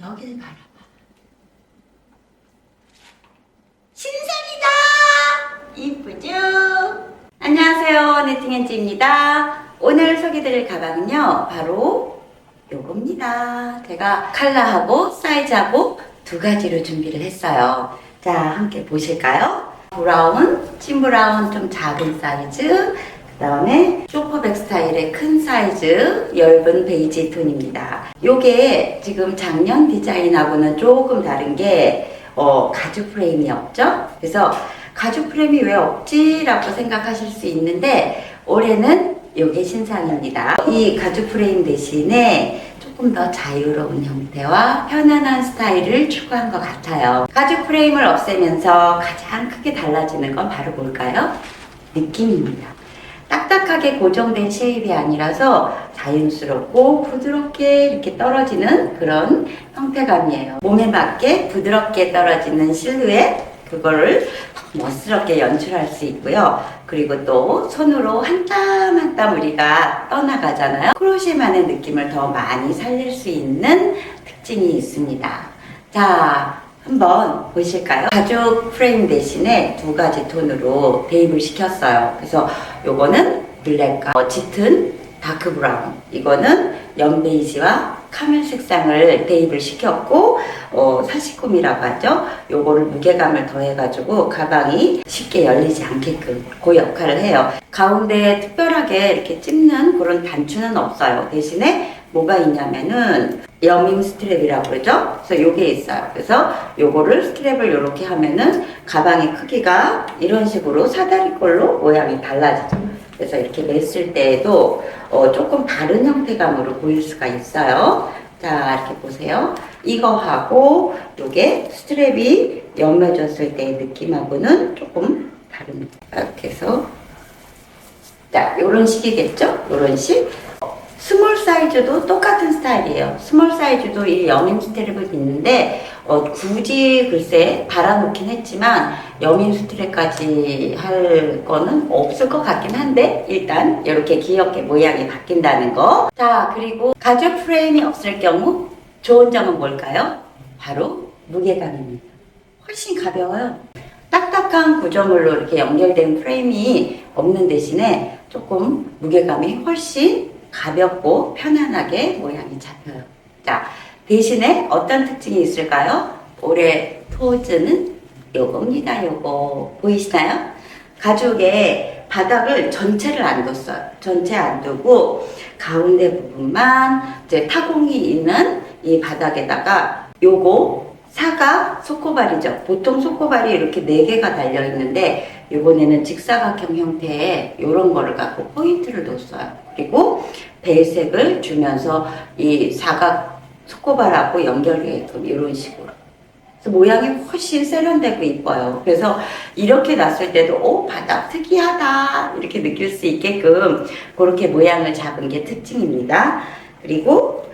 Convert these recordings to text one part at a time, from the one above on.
여길 바라봐. 신상이다! 이쁘죠? 안녕하세요. 네팅엔지입니다. 오늘 소개드릴 가방은요, 바로 요겁니다. 제가 컬러하고 사이즈하고 두 가지로 준비를 했어요. 자, 함께 보실까요? 브라운, 찐 브라운 좀 작은 사이즈, 그 다음에 쇼퍼백 스타일의 큰 사이즈 엷은 베이지 톤입니다. 요게 지금 작년 디자인하고는 조금 다른 게 가죽 프레임이 없죠? 그래서 가죽 프레임이 왜 없지? 라고 생각하실 수 있는데 올해는 요게 신상입니다. 이 가죽 프레임 대신에 조금 더 자유로운 형태와 편안한 스타일을 추구한 것 같아요. 가죽 프레임을 없애면서 가장 크게 달라지는 건 바로 뭘까요? 느낌입니다. 딱딱하게 고정된 쉐입이 아니라서 자연스럽고 부드럽게 이렇게 떨어지는 그런 형태감이에요. 몸에 맞게 부드럽게 떨어지는 실루엣, 그거를 멋스럽게 연출할 수 있고요. 그리고 또 손으로 한 땀 한 땀 우리가 떠나가잖아요. 크로셰만의 느낌을 더 많이 살릴 수 있는 특징이 있습니다. 자, 한번 보실까요? 가죽 프레임 대신에 두 가지 톤으로 대입을 시켰어요. 그래서 요거는 블랙과 짙은 다크 브라운, 이거는 연베이지와 카멜 색상을 대입을 시켰고 사시꿈이라고 하죠. 요거를 무게감을 더해가지고 가방이 쉽게 열리지 않게끔 그 역할을 해요. 가운데에 특별하게 이렇게 찝는 그런 단추는 없어요. 대신에 뭐가 있냐면은 여밈 스트랩이라고 그러죠. 그래서 요게 있어요. 그래서 요거를 스트랩을 이렇게 하면은 가방의 크기가 이런 식으로 사다리꼴로 모양이 달라지죠. 그래서 이렇게 맸을 때에도 조금 다른 형태감으로 보일 수가 있어요. 자, 이렇게 보세요. 이거하고 요게 스트랩이 연매졌을 때의 느낌하고는 조금 다른, 이렇게 해서 자, 요런 식이겠죠? 요런 식. 스몰 사이즈도 똑같은 스타일이에요. 스몰 사이즈도 이 여민 스트랩은 있는데 굳이 글쎄 달아놓긴 했지만 여민 스트랩까지 할 거는 없을 것 같긴 한데 일단 이렇게 귀엽게 모양이 바뀐다는 거. 자, 그리고 가죽 프레임이 없을 경우 좋은 점은 뭘까요? 바로 무게감입니다. 훨씬 가벼워요. 딱딱한 구조물로 이렇게 연결된 프레임이 없는 대신에 조금 무게감이 훨씬 가볍고 편안하게 모양이 잡혀요. 자, 대신에 어떤 특징이 있을까요? 올해 포즈는 요겁니다. 요거 보이시나요? 가죽에 바닥을 전체를 안 뒀어요. 전체 안 두고 가운데 부분만 이제 타공이 있는 이 바닥에다가 요거 사각 속고발이죠. 보통 속고발이 이렇게 4개가 달려 있는데 이번에는 직사각형 형태의 이런 거를 갖고 포인트를 뒀어요. 그리고 배색을 주면서 이 사각 속고발하고 연결되게끔 이런 식으로. 그래서 모양이 훨씬 세련되고 이뻐요. 그래서 이렇게 놨을 때도 바닥 특이하다 이렇게 느낄 수 있게끔 그렇게 모양을 잡은 게 특징입니다. 그리고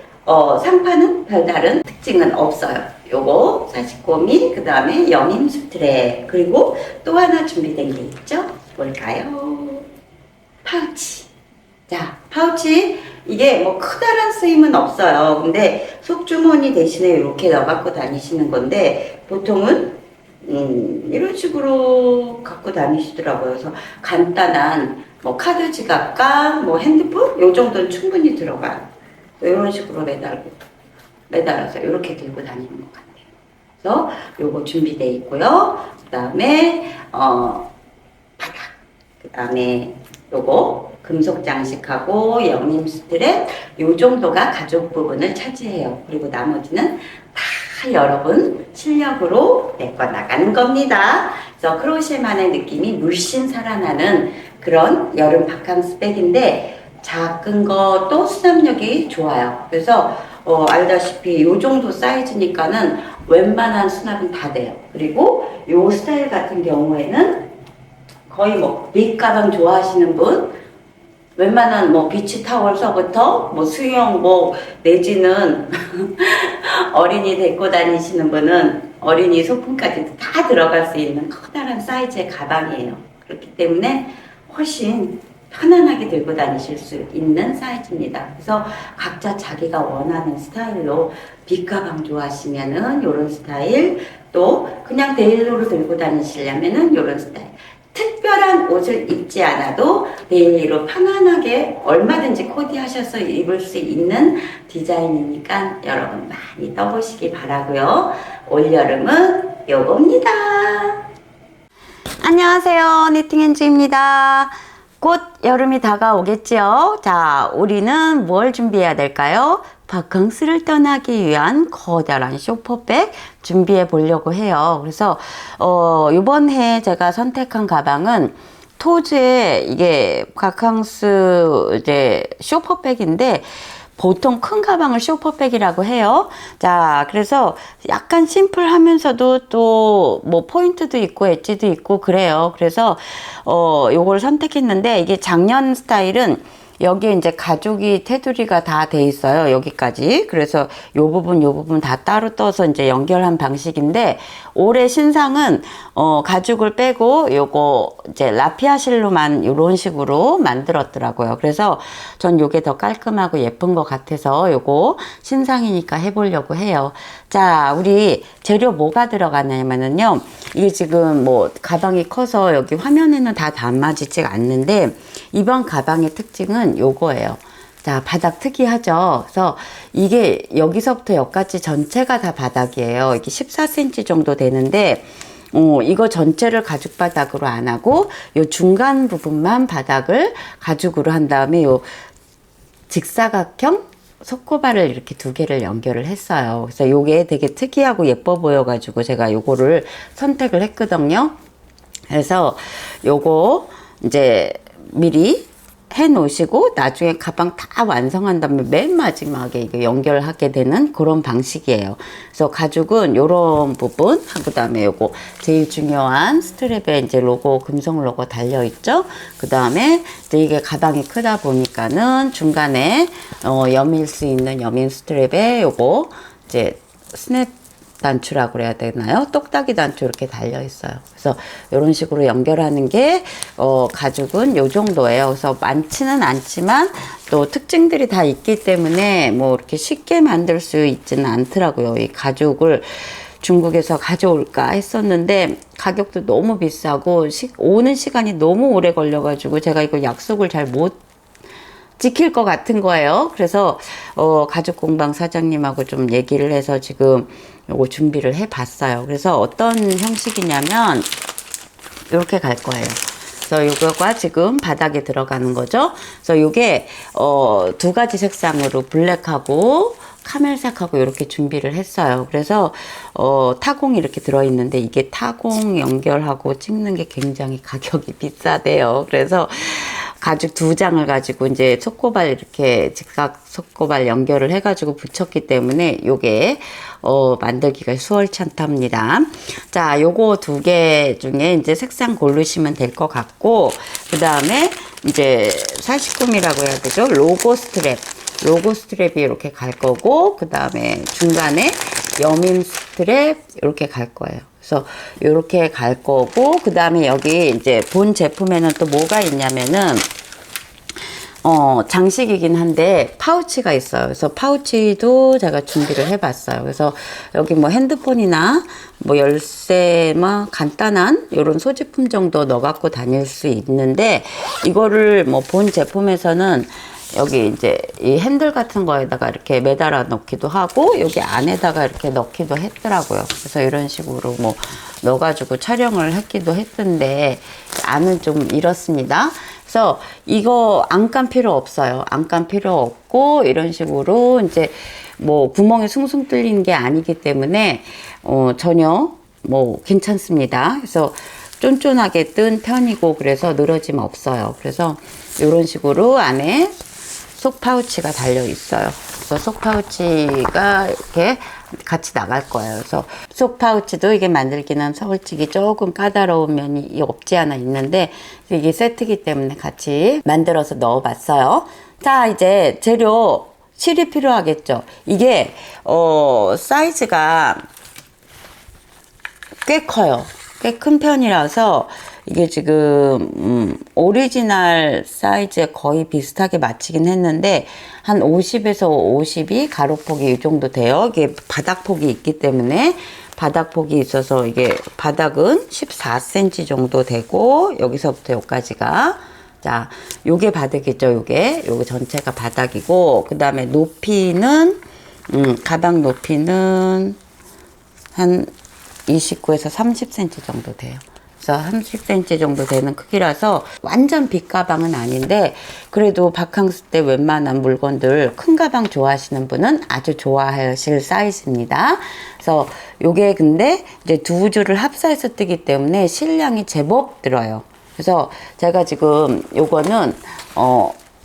상판은 별다른 특징은 없어요. 요거 사시꼬미, 그 다음에 여민 스트랩, 그리고 또 하나 준비된 게 있죠? 뭘까요? 파우치. 자, 파우치 이게 뭐 크다란 쓰임은 없어요. 근데 속주머니 대신에 이렇게 넣어 갖고 다니시는 건데 보통은 이런 식으로 갖고 다니시더라고요. 그래서 간단한 뭐 카드 지갑과 뭐 핸드폰 요 정도는 충분히 들어가요. 이런 식으로 매달아서 이렇게 들고 다니는 것 같아요. 그래서 요거 준비되어 있고요. 그 다음에 바닥, 그 다음에 요거 금속 장식하고 여민 스트랩 요 정도가 가죽 부분을 차지해요. 그리고 나머지는 다 여러분 실력으로 메꿔 나가는 겁니다. 그래서 크로셰만의 느낌이 물씬 살아나는 그런 여름 바캉스 백인데 작은 것도 수납력이 좋아요. 그래서 알다시피 요 정도 사이즈니까는 웬만한 수납은 다 돼요. 그리고 요 스타일 같은 경우에는 거의 뭐 빅가방 좋아하시는 분, 웬만한 뭐 비치 타월서부터 뭐 수영 뭐 내지는 어린이 데리고 다니시는 분은 어린이 소품까지도 다 들어갈 수 있는 커다란 사이즈의 가방이에요. 그렇기 때문에 훨씬 편안하게 들고 다니실 수 있는 사이즈입니다. 그래서 각자 자기가 원하는 스타일로 빗가방 좋아하시면은 요런 스타일, 또 그냥 데일리로 들고 다니시려면은 요런 스타일. 특별한 옷을 입지 않아도 데일리로 편안하게 얼마든지 코디하셔서 입을 수 있는 디자인이니까 여러분 많이 떠보시기 바라고요. 올여름은 요겁니다. 안녕하세요, 니팅엔지입니다. 곧 여름이 다가오겠지요. 자, 우리는 뭘 준비해야 될까요? 바캉스를 떠나기 위한 커다란 쇼퍼백 준비해 보려고 해요. 그래서 이번 해 제가 선택한 가방은 토즈의 이게 바캉스 이제 쇼퍼백인데, 보통 큰 가방을 쇼퍼백이라고 해요. 자, 그래서 약간 심플하면서도 또 뭐 포인트도 있고 엣지도 있고 그래요. 그래서 요걸 선택했는데, 이게 작년 스타일은 여기에 이제 가죽이 테두리가 다 돼 있어요. 여기까지. 그래서 요 부분 다 따로 떠서 이제 연결한 방식인데, 올해 신상은 가죽을 빼고 요거 이제 라피아실로만 요런 식으로 만들었더라고요. 그래서 전 요게 더 깔끔하고 예쁜 것 같아서 요거 신상이니까 해보려고 해요. 자, 우리 재료 뭐가 들어가냐면요, 이게 지금 뭐 가방이 커서 여기 화면에는 다 담아지지 않는데, 이번 가방의 특징은 요거예요. 자, 바닥 특이하죠? 그래서 이게 여기서부터 여기까지 전체가 다 바닥이에요. 이게 14cm 정도 되는데, 이거 전체를 가죽 바닥으로 안 하고 요 중간 부분만 바닥을 가죽으로 한 다음에 요 직사각형 속코바를 이렇게 두 개를 연결을 했어요. 그래서 요게 되게 특이하고 예뻐 보여가지고 제가 요거를 선택을 했거든요. 그래서 요거 이제 미리 해 놓으시고 나중에 가방 다 완성한 다음에 맨 마지막에 이거 연결하게 되는 그런 방식이에요. 그래서 가죽은 요런 부분 하고, 그다음에 요거 제일 중요한 스트랩에 이제 로고, 금속 로고 달려 있죠. 그다음에 이제 이게 가방이 크다 보니까는 중간에 여밀 수 있는 여민 스트랩에 요거 이제 스냅 단추라고 그래야 되나요? 똑딱이 단추 이렇게 달려 있어요. 그래서 이런 식으로 연결하는 게 가죽은 요 정도예요. 그래서 많지는 않지만 또 특징들이 다 있기 때문에 뭐 이렇게 쉽게 만들 수 있지는 않더라고요. 이 가죽을 중국에서 가져올까 했었는데 가격도 너무 비싸고 오는 시간이 너무 오래 걸려가지고 제가 이거 약속을 잘 못 지킬 것 같은 거예요. 그래서 가죽 공방 사장님하고 좀 얘기를 해서 지금 요거 준비를 해 봤어요. 그래서 어떤 형식이냐면 이렇게 갈 거예요. 그래서 요거가 지금 바닥에 들어가는 거죠. 그래서 요게 두 가지 색상으로 블랙하고 카멜색하고 이렇게 준비를 했어요. 그래서 타공이 이렇게 들어있는데, 이게 타공 연결하고 찍는 게 굉장히 가격이 비싸대요. 그래서 가죽 두 장을 가지고 이제 속고발 이렇게 직각 속고발 연결을 해가지고 붙였기 때문에 요게 만들기가 수월찮답니다. 자, 요거 두 개 중에 이제 색상 고르시면 될 것 같고, 그 다음에 이제 사시꿈이라고 해야 되죠. 로고 스트랩이 이렇게 갈 거고, 그 다음에 중간에 여민 스트랩 이렇게 갈 거예요. 그래서 이렇게 갈 거고, 그 다음에 여기 이제 본 제품에는 또 뭐가 있냐면은 장식이긴 한데 파우치가 있어요. 그래서 파우치도 제가 준비를 해봤어요. 그래서 여기 뭐 핸드폰이나 뭐 열쇠, 뭐 간단한 이런 소지품 정도 넣어갖고 다닐 수 있는데, 이거를 뭐 본 제품에서는 여기 이제 이 핸들 같은 거에다가 이렇게 매달아 넣기도 하고 여기 안에다가 이렇게 넣기도 했더라고요. 그래서 이런 식으로 뭐 넣어가지고 촬영을 했기도 했던데, 안은 좀 이렇습니다. 그래서 이거 안감 필요 없어요. 안감 필요 없고 이런 식으로 이제 뭐 구멍이 숭숭 뚫리는 게 아니기 때문에 전혀 뭐 괜찮습니다. 그래서 쫀쫀하게 뜬 편이고, 그래서 늘어짐 없어요. 그래서 이런 식으로 안에 속 파우치가 달려 있어요. 그래서 속 파우치가 이렇게 같이 나갈 거예요. 그래서 속 파우치도 이게 만들기는 솔직히 조금 까다로운 면이 없지 않아 있는데, 이게 세트이기 때문에 같이 만들어서 넣어봤어요. 자, 이제 재료 실이 필요하겠죠. 이게 사이즈가 꽤 커요. 꽤 큰 편이라서 이게 지금 오리지널 사이즈에 거의 비슷하게 맞추긴 했는데 한 50에서 52 가로폭이 이 정도 돼요. 이게 바닥폭이 있기 때문에 바닥폭이 있어서 이게 바닥은 14cm 정도 되고 여기서부터 여기까지가 자 요게 바닥이죠. 요게 전체가 바닥이고 그 다음에 높이는 가방 높이는 한 29에서 30cm 정도 돼요. 그래서 30cm 정도 되는 크기라서 완전 빅 가방은 아닌데 그래도 바캉스 때 웬만한 물건들 큰 가방 좋아하시는 분은 아주 좋아하실 사이즈입니다. 그래서 요게 근데 이제 두 줄을 합사해서 뜨기 때문에 실량이 제법 들어요. 그래서 제가 지금 요거는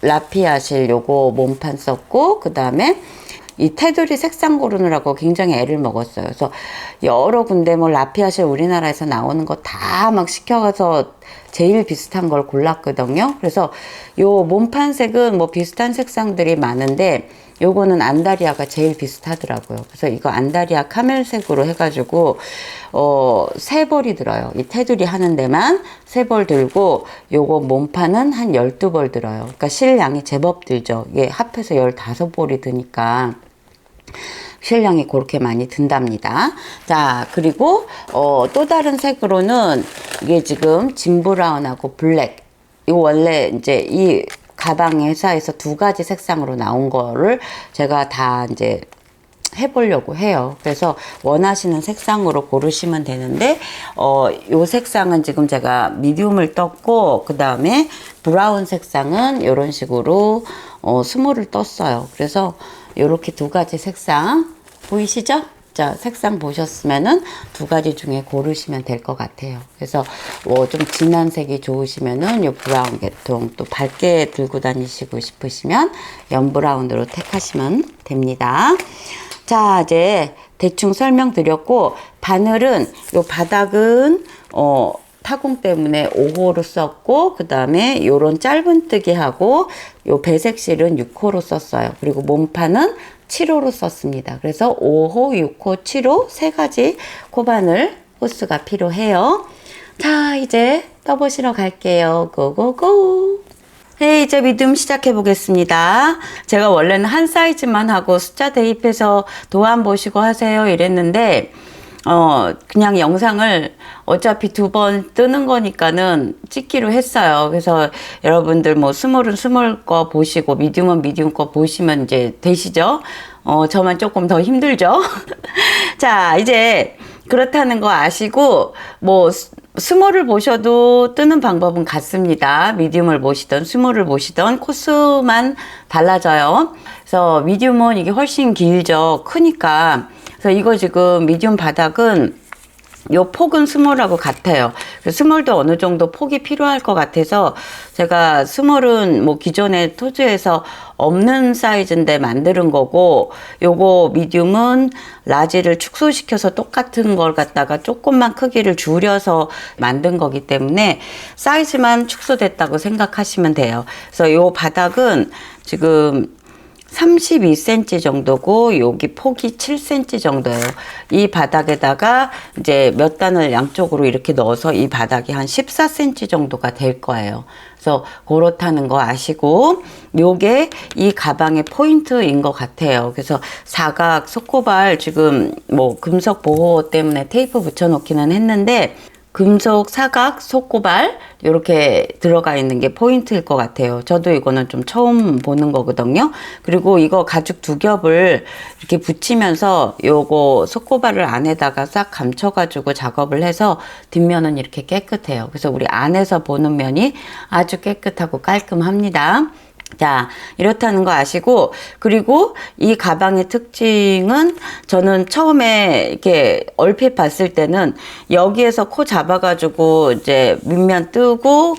라피아실 요거 몸판 썼고 그 다음에 이 테두리 색상 고르느라고 굉장히 애를 먹었어요. 그래서 여러 군데 뭐 라피아실 우리나라에서 나오는 거 다 막 시켜가서 제일 비슷한 걸 골랐거든요. 그래서 요 몸판색은 뭐 비슷한 색상들이 많은데 요거는 안다리아가 제일 비슷하더라고요. 그래서 이거 안다리아 카멜색으로 해가지고 3벌이 들어요. 이 테두리 하는 데만 3벌 들고 요거 몸판은 한 12벌 들어요. 그러니까 실량이 제법 들죠. 이게 합해서 15벌이 드니까 실량이 그렇게 많이 든답니다. 자, 그리고 또 다른 색으로는 이게 지금 진 브라운하고 블랙. 이거 원래 이제 이 가방 회사에서 2가지 색상으로 나온 거를 제가 다 이제 해보려고 해요. 그래서 원하시는 색상으로 고르시면 되는데 요 색상은 지금 제가 미디움을 떴고 그 다음에 브라운 색상은 이런 식으로 스몰을 떴어요. 그래서 요렇게 2가지 색상 보이시죠? 자, 색상 보셨으면은 2가지 중에 고르시면 될 것 같아요. 그래서 좀 진한 색이 좋으시면은 요 브라운 계통, 또 밝게 들고 다니시고 싶으시면 연브라운으로 택하시면 됩니다. 자, 이제 대충 설명드렸고 바늘은 요 바닥은 타공 때문에 5호로 썼고 그 다음에 요런 짧은뜨기하고 요 배색실은 6호로 썼어요. 그리고 몸판은 7호로 썼습니다. 그래서 5호, 6호, 7호 3가지 코바늘 호스가 필요해요. 자, 이제 떠보시러 갈게요. 고고고! 네, 이제 미디움 시작해 보겠습니다. 제가 원래는 한 사이즈만 하고 숫자 대입해서 도안 보시고 하세요 이랬는데 그냥 영상을 어차피 2번 뜨는 거니까는 찍기로 했어요. 그래서 여러분들 뭐 스몰은 스몰 거 보시고 미디움은 미디움 거 보시면 이제 되시죠? 저만 조금 더 힘들죠? 자, 이제 그렇다는 거 아시고 뭐 스몰을 보셔도 뜨는 방법은 같습니다. 미디움을 보시던 스몰을 보시던 코스만 달라져요. 그래서 미디움은 이게 훨씬 길죠. 크니까. 그래서 이거 지금 미디움 바닥은 요 폭은 스몰하고 같아요. 스몰도 어느 정도 폭이 필요할 것 같아서 제가 스몰은 뭐 기존에 토즈에서 없는 사이즈인데 만드는 거고 요거 미디움은 라지를 축소시켜서 똑같은 걸 갖다가 조금만 크기를 줄여서 만든 거기 때문에 사이즈만 축소됐다고 생각하시면 돼요. 그래서 요 바닥은 지금 32cm 정도고 여기 폭이 7cm 정도예요. 이 바닥에다가 이제 몇 단을 양쪽으로 이렇게 넣어서 이 바닥이 한 14cm 정도가 될 거예요. 그래서 그렇다는 거 아시고 요게 이 가방의 포인트인 것 같아요. 그래서 사각 속고발 지금 뭐 금속 보호 때문에 테이프 붙여 놓기는 했는데 금속 사각 속고발 이렇게 들어가 있는 게 포인트일 것 같아요. 저도 이거는 좀 처음 보는 거거든요. 그리고 이거 가죽 2겹을 이렇게 붙이면서 요거 속고발을 안에다가 싹 감춰가지고 작업을 해서 뒷면은 이렇게 깨끗해요. 그래서 우리 안에서 보는 면이 아주 깨끗하고 깔끔합니다. 자, 이렇다는 거 아시고, 그리고 이 가방의 특징은 저는 처음에 이렇게 얼핏 봤을 때는 여기에서 코 잡아가지고 이제 밑면 뜨고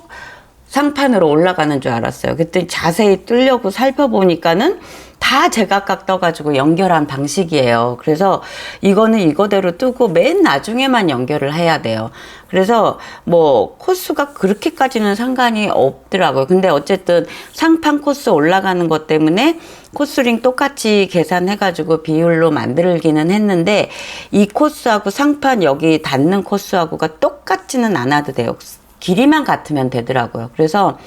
상판으로 올라가는 줄 알았어요. 그랬더니 자세히 뜨려고 살펴보니까는 다 제각각 떠가지고 연결한 방식이에요. 그래서 이거는 이거대로 뜨고 맨 나중에만 연결을 해야 돼요. 그래서 뭐 코스가 그렇게까지는 상관이 없더라고요. 근데 어쨌든 상판 코스 올라가는 것 때문에 코스링 똑같이 계산해가지고 비율로 만들기는 했는데 이 코스하고 상판 여기 닿는 코스하고가 똑같지는 않아도 돼요. 길이만 같으면 되더라고요. 그래서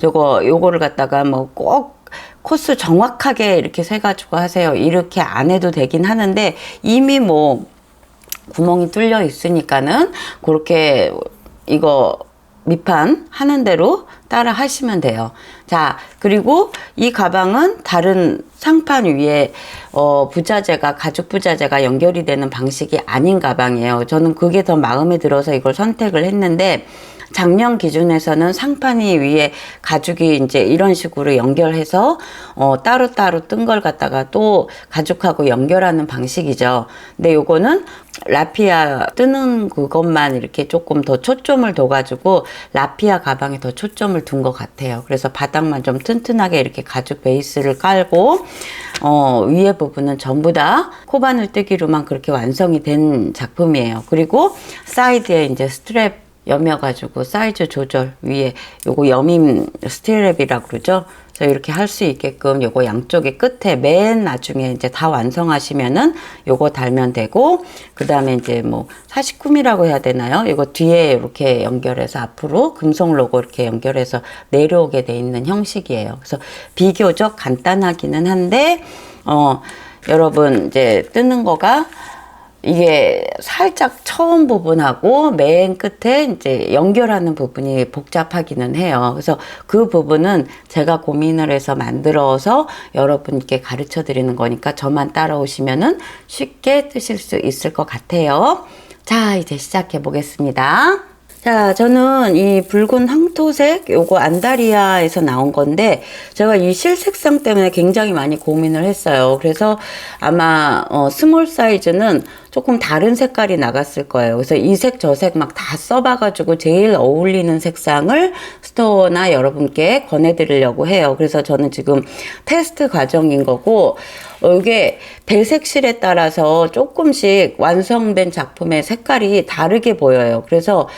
요거를 갖다가 뭐 꼭 코스 정확하게 이렇게 세가지고 하세요, 이렇게 안 해도 되긴 하는데, 이미 뭐 구멍이 뚫려 있으니까는 그렇게 이거 밑판 하는 대로 따라 하시면 돼요. 자, 그리고 이 가방은 다른 상판 위에 부자재가, 가죽 부자재가 연결이 되는 방식이 아닌 가방이에요. 저는 그게 더 마음에 들어서 이걸 선택을 했는데, 작년 기준에서는 상판이 위에 가죽이 이제 이런 식으로 연결해서 따로따로 뜬 걸 갖다가 또 가죽하고 연결하는 방식이죠. 근데 요거는 라피아 뜨는 그것만 이렇게 조금 더 초점을 둬가지고 라피아 가방에 더 초점을 둔 것 같아요. 그래서 바닥만 좀 튼튼하게 이렇게 가죽 베이스를 깔고 위에 부분은 전부 다 코바늘 뜨기로만 그렇게 완성이 된 작품이에요. 그리고 사이드에 이제 스트랩 여며가지고 사이즈 조절, 위에 요거 여밈 스트랩이라고 그러죠. 그래서 이렇게 할 수 있게끔 요거 양쪽에 끝에 맨 나중에 이제 다 완성하시면은 요거 달면 되고, 그 다음에 이제 뭐 49mm라고 해야 되나요? 이거 뒤에 이렇게 연결해서 앞으로 금속 로고 이렇게 연결해서 내려오게 돼 있는 형식이에요. 그래서 비교적 간단하기는 한데 여러분 이제 뜨는 거가 이게 살짝 처음 부분하고 맨 끝에 이제 연결하는 부분이 복잡하기는 해요. 그래서 그 부분은 제가 고민을 해서 만들어서 여러분께 가르쳐 드리는 거니까 저만 따라오시면은 쉽게 뜨실 수 있을 것 같아요. 자, 이제 시작해 보겠습니다. 자, 저는 이 붉은 황토색 요거 안다리아에서 나온 건데, 제가 이 실 색상 때문에 굉장히 많이 고민을 했어요. 그래서 아마 스몰 사이즈는 조금 다른 색깔이 나갔을 거예요. 그래서 이 색 저 색 막 다 써봐가지고 제일 어울리는 색상을 스토어나 여러분께 권해드리려고 해요. 그래서 저는 지금 테스트 과정인 거고, 이게 배색실에 따라서 조금씩 완성된 작품의 색깔이 다르게 보여요. 그래서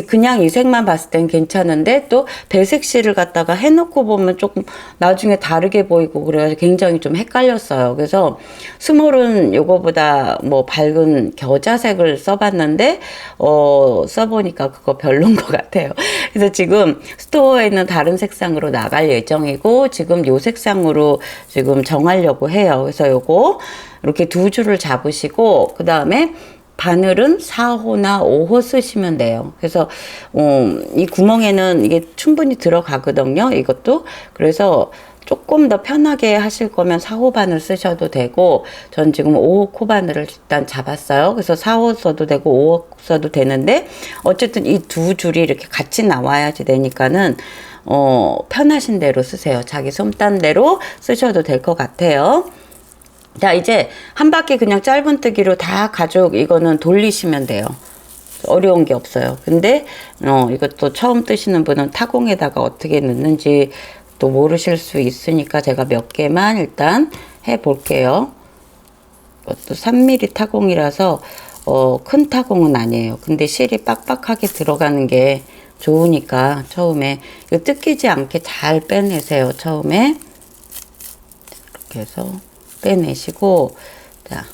그냥 이 색만 봤을 땐 괜찮은데, 또 배색실을 갖다가 해놓고 보면 조금 나중에 다르게 보이고 그래서 굉장히 좀 헷갈렸어요. 그래서 스몰은 요거보다 뭐 밝은 겨자색을 써봤는데 써보니까 그거 별론 것 같아요. 그래서 지금 스토어에 있는 다른 색상으로 나갈 예정이고, 지금 요 색상으로 지금 정하려고 해요. 그래서 요거 이렇게 두 줄을 잡으시고, 그 다음에 바늘은 4호나 5호 쓰시면 돼요. 그래서 이 구멍에는 이게 충분히 들어가거든요, 이것도. 그래서 조금 더 편하게 하실 거면 4호 바늘 쓰셔도 되고, 전 지금 5호 코바늘을 일단 잡았어요. 그래서 4호 써도 되고 5호 써도 되는데, 어쨌든 이 두 줄이 이렇게 같이 나와야지 되니까는 편하신 대로 쓰세요. 자기 손단대로 쓰셔도 될 것 같아요. 자, 이제 한 바퀴 그냥 짧은뜨기로 다 가죽 이거는 돌리시면 돼요. 어려운 게 없어요. 근데 이것도 처음 뜨시는 분은 타공에다가 어떻게 넣는지 또 모르실 수 있으니까 제가 몇 개만 일단 해 볼게요. 이것도 3mm 타공이라서 큰 타공은 아니에요. 근데 실이 빡빡하게 들어가는 게 좋으니까 처음에 이거 뜯기지 않게 잘 빼내세요. 처음에 이렇게 해서 빼내시고, 자,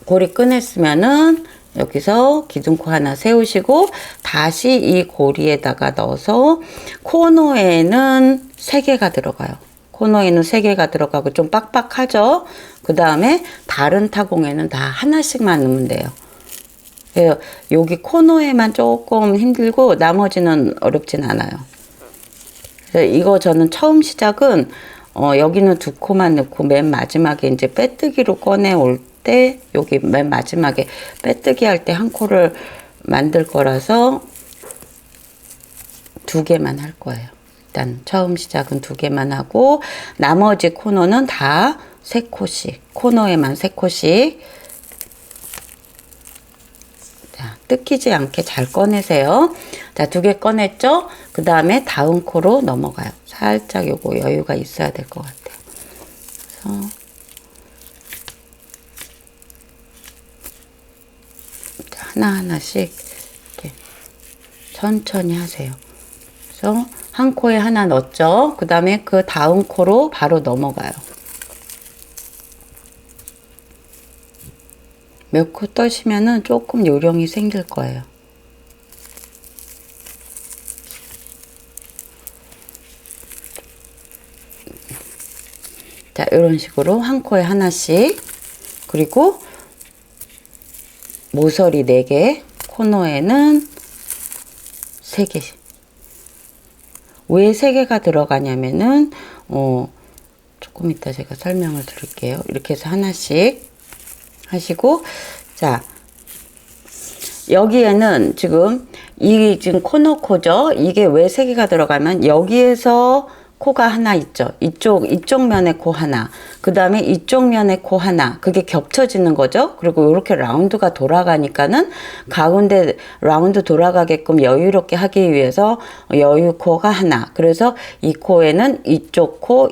고리 꺼냈으면은 여기서 기둥코 하나 세우시고, 다시 이 고리에다가 넣어서, 코너에는 3개가 들어가요. 코너에는 3개가 들어가고 좀 빡빡하죠. 그 다음에 다른 타공에는 다 하나씩만 넣으면 돼요. 여기 코너에만 조금 힘들고 나머지는 어렵진 않아요. 그래서 이거 저는 처음 시작은 여기는 2코만 넣고 맨 마지막에 이제 빼뜨기로 꺼내 올 때 여기 맨 마지막에 빼뜨기 할 때 1코를 만들 거라서 2개만 할 거예요. 일단 처음 시작은 2개만 하고, 나머지 코너는 다 3코씩, 코너에만 3코씩. 자, 뜯기지 않게 잘 꺼내세요. 자, 2개 꺼냈죠? 그 다음에 다음 코로 넘어가요. 살짝 요거 여유가 있어야 될 것 같아요. 그래서 하나하나씩 이렇게 천천히 하세요. 그래서 한 코에 하나 넣었죠? 그 다음에 그 다음 코로 바로 넘어가요. 몇 코 떠시면은 조금 요령이 생길 거예요. 자, 이런 식으로 한 코에 하나씩. 그리고 모서리 4개, 코너에는 3개씩. 왜 3개가 들어가냐면은 조금 이따 제가 설명을 드릴게요. 이렇게 해서 하나씩 하시고, 자, 여기에는 지금 지금 코너코죠. 이게 왜 3개가 들어가면 여기에서 코가 하나 있죠. 이쪽 면에 코 하나. 그 다음에 이쪽 면에 코 하나. 그게 겹쳐지는 거죠. 그리고 이렇게 라운드가 돌아가니까는 가운데 라운드 돌아가게끔 여유롭게 하기 위해서 여유 코가 하나. 그래서 이 코에는 이쪽 코,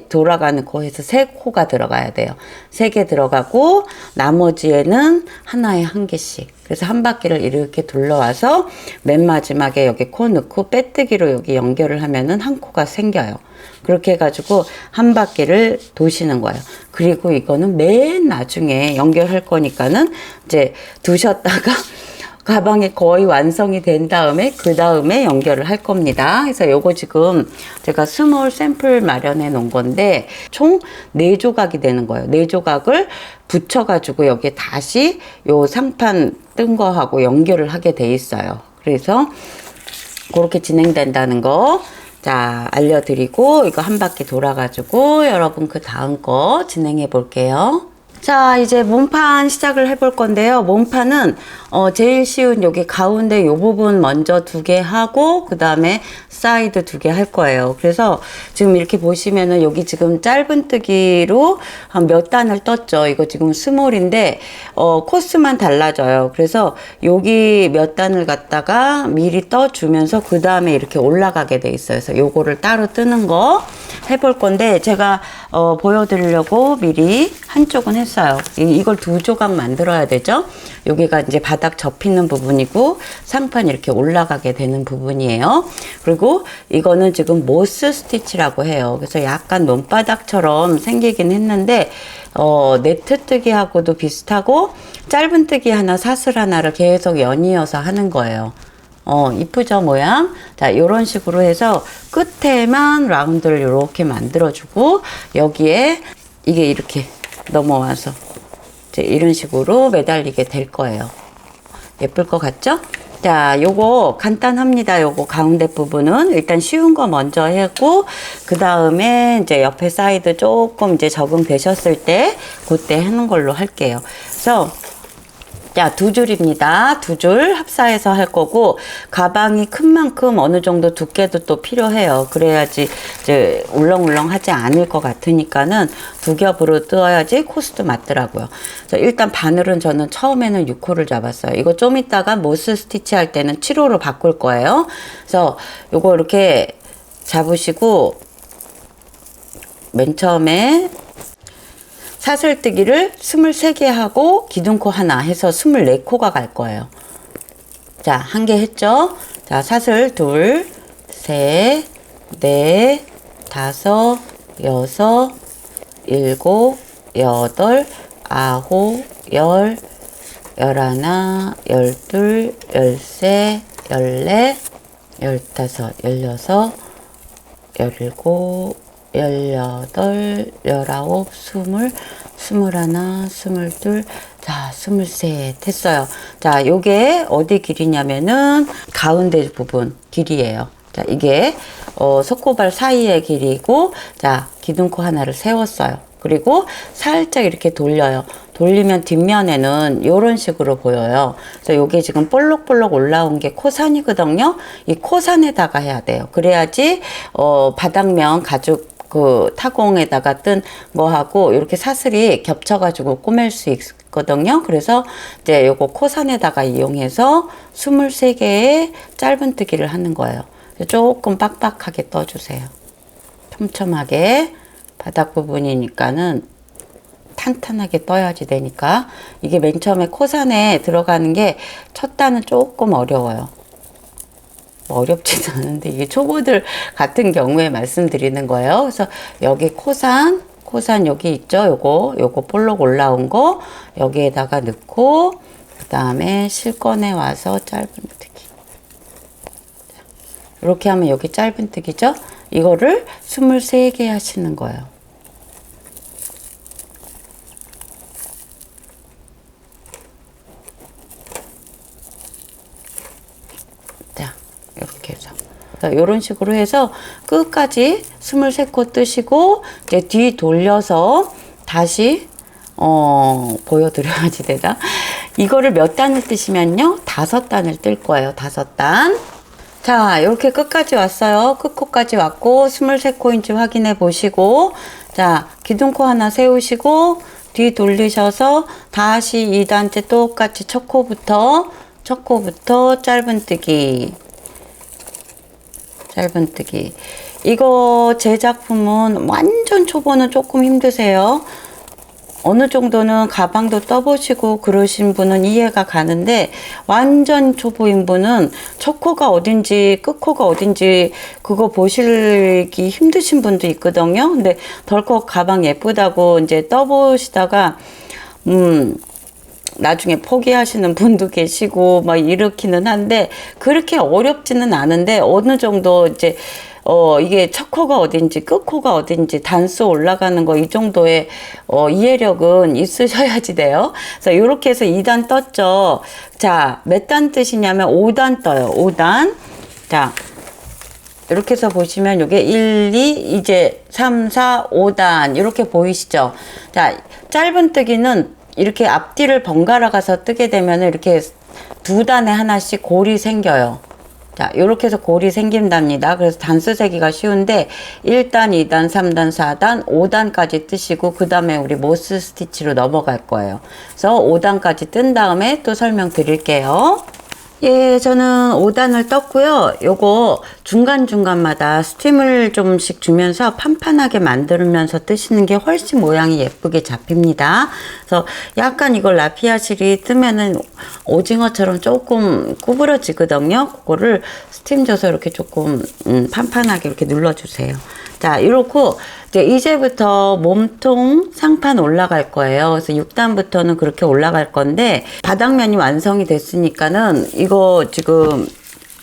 돌아가는 코에서 3코가 들어가야 돼요. 3개 들어가고 나머지에는 하나에 1개씩. 그래서 한 바퀴를 이렇게 둘러와서 맨 마지막에 여기 코 넣고 빼뜨기로 여기 연결을 하면은 한 코가 생겨요. 그렇게 해가지고 한 바퀴를 도시는 거예요. 그리고 이거는 맨 나중에 연결할 거니까는 이제 두셨다가 가방이 거의 완성이 된 다음에 그 다음에 연결을 할 겁니다. 그래서 요거 지금 제가 스몰 샘플 마련해 놓은 건데 총 4조각이 되는 거예요. 4조각을 붙여가지고 여기에 다시 요 상판 뜬 거하고 연결을 하게 돼 있어요. 그래서 그렇게 진행된다는 거 자 알려드리고 이거 한 바퀴 돌아가지고 여러분 그 다음 거 진행해 볼게요. 자, 이제 몸판 시작을 해볼 건데요. 몸판은 제일 쉬운 여기 가운데 요 부분 먼저 2개 하고 그 다음에 사이드 2개 할 거예요. 그래서 지금 이렇게 보시면은 여기 지금 짧은뜨기로 한 몇 단을 떴죠. 이거 지금 스몰인데 코스만 달라져요. 그래서 여기 몇 단을 갖다가 미리 떠주면서 그 다음에 이렇게 올라가게 돼 있어요. 그래서 요거를 따로 뜨는 거 해볼 건데 제가 보여드리려고 미리 한쪽은 했어요. 이걸 2조각 만들어야 되죠. 여기가 이제 바닥 접히는 부분이고 상판 이렇게 올라가게 되는 부분이에요. 그리고 이거는 지금 모스 스티치라고 해요. 그래서 약간 논바닥처럼 생기긴 했는데 네트뜨기하고도 비슷하고 짧은뜨기 하나 사슬 하나를 계속 연이어서 하는 거예요. 이쁘죠 모양? 자 요런 식으로 해서 끝에만 라운드를 이렇게 만들어주고 여기에 이게 이렇게 넘어와서 이제 이런 식으로 매달리게 될 거예요. 예쁠 것 같죠? 자 요거 간단합니다. 요거 가운데 부분은 일단 쉬운 거 먼저 하고 그 다음에 이제 옆에 사이드 조금 이제 적응되셨을 때 그때 하는 걸로 할게요. 그래서 자, 2줄입니다. 2줄 합사해서 할 거고, 가방이 큰 만큼 어느 정도 두께도 또 필요해요. 그래야지 이제 울렁울렁 하지 않을 것 같으니까는 2겹으로 뜯어야지 코스도 맞더라고요. 그래서 일단 바늘은 저는 처음에는 6호를 잡았어요. 이거 좀 이따가 모스 스티치 할 때는 7호로 바꿀 거예요. 그래서 요거 이렇게 잡으시고, 맨 처음에 사슬뜨기를 23개 하고 기둥코 하나 해서 24코가 갈 거예요. 자, 1개 했죠? 자, 사슬 2, 3, 4, 5, 6, 7, 8, 9, 10, 11, 12, 13, 14, 15, 16, 17, 18, 19, 20, 21, 22, 자, 23 됐어요. 자, 요게 어디 길이냐면은 가운데 부분 길이에요. 자, 이게 속고발 사이의 길이고, 자, 기둥코 하나를 세웠어요. 그리고 살짝 이렇게 돌려요. 돌리면 뒷면에는 이런 식으로 보여요. 그래서 요게 지금 볼록볼록 올라온 게 코산이거든요. 이 코산에다가 해야 돼요. 그래야지 바닥면 가죽 그 타공에다가 뜬 거하고 이렇게 사슬이 겹쳐가지고 꼬맬 수 있거든요. 그래서 이제 요거 코산에다가 이용해서 23개의 짧은뜨기를 하는 거예요. 조금 빡빡하게 떠주세요. 촘촘하게 바닥 부분이니까는 탄탄하게 떠야지 되니까. 이게 맨 처음에 코산에 들어가는 게 첫 단은 조금 어려워요. 어렵지는 않은데 이게 초보들 같은 경우에 말씀드리는 거예요. 그래서 여기 코산 여기 있죠. 요거 볼록 올라온 거 여기에다가 넣고 그 다음에 실건에 와서 짧은뜨기. 이렇게 하면 여기 짧은뜨기죠. 이거를 23개 하시는 거예요. 이런 식으로 해서 끝까지 23코 뜨시고 이제 뒤 돌려서 다시 보여드려야지 되나? 이거를 몇 단을 뜨시면요 5단을 뜰 거예요. 5단. 자, 이렇게 끝까지 왔어요. 끝코까지 왔고 23코인지 확인해 보시고, 자, 기둥코 하나 세우시고 뒤 돌리셔서 다시 2단째 똑같이 첫 코부터 짧은뜨기. 이거 제 작품은 완전 초보는 조금 힘드세요. 어느 정도는 가방도 떠보시고 그러신 분은 이해가 가는데, 완전 초보인 분은 첫 코가 어딘지 끝코가 어딘지 그거 보시기 힘드신 분도 있거든요. 근데 덜컥 가방 예쁘다고 이제 떠보시다가 나중에 포기하시는 분도 계시고 막 이렇기는 한데, 그렇게 어렵지는 않은데 어느 정도 이제 이게 첫 코가 어딘지 끝 코가 어딘지 단수 올라가는 거 이 정도의 이해력은 있으셔야지 돼요. 그래서 이렇게 해서 2단 떴죠. 자, 몇 단 뜨시냐면 5단 떠요. 5단. 자, 이렇게 해서 보시면 이게 1, 2, 이제 3, 4, 5단 이렇게 보이시죠? 자, 짧은뜨기는 이렇게 앞뒤를 번갈아 가서 뜨게 되면 이렇게 2단에 하나씩 골이 생겨요. 자, 요렇게 해서 골이 생긴답니다. 그래서 단수 세기가 쉬운데 1단, 2단, 3단, 4단, 5단까지 뜨시고 그 다음에 우리 모스 스티치로 넘어갈 거예요. 그래서 5단까지 뜬 다음에 또 설명드릴게요. 예, 저는 5단을 떴고요. 요거 중간중간마다 스팀을 좀씩 주면서 판판하게 만들면서 뜨시는 게 훨씬 모양이 예쁘게 잡힙니다. 그래서 약간 이걸 라피아실이 뜨면은 오징어처럼 조금 구부러지거든요. 그거를 스팀 줘서 이렇게 조금 판판하게 이렇게 눌러주세요. 자, 이렇고 이제부터 몸통 상판 올라갈 거예요. 그래서 6단부터는 그렇게 올라갈 건데, 바닥면이 완성이 됐으니까는 이거 지금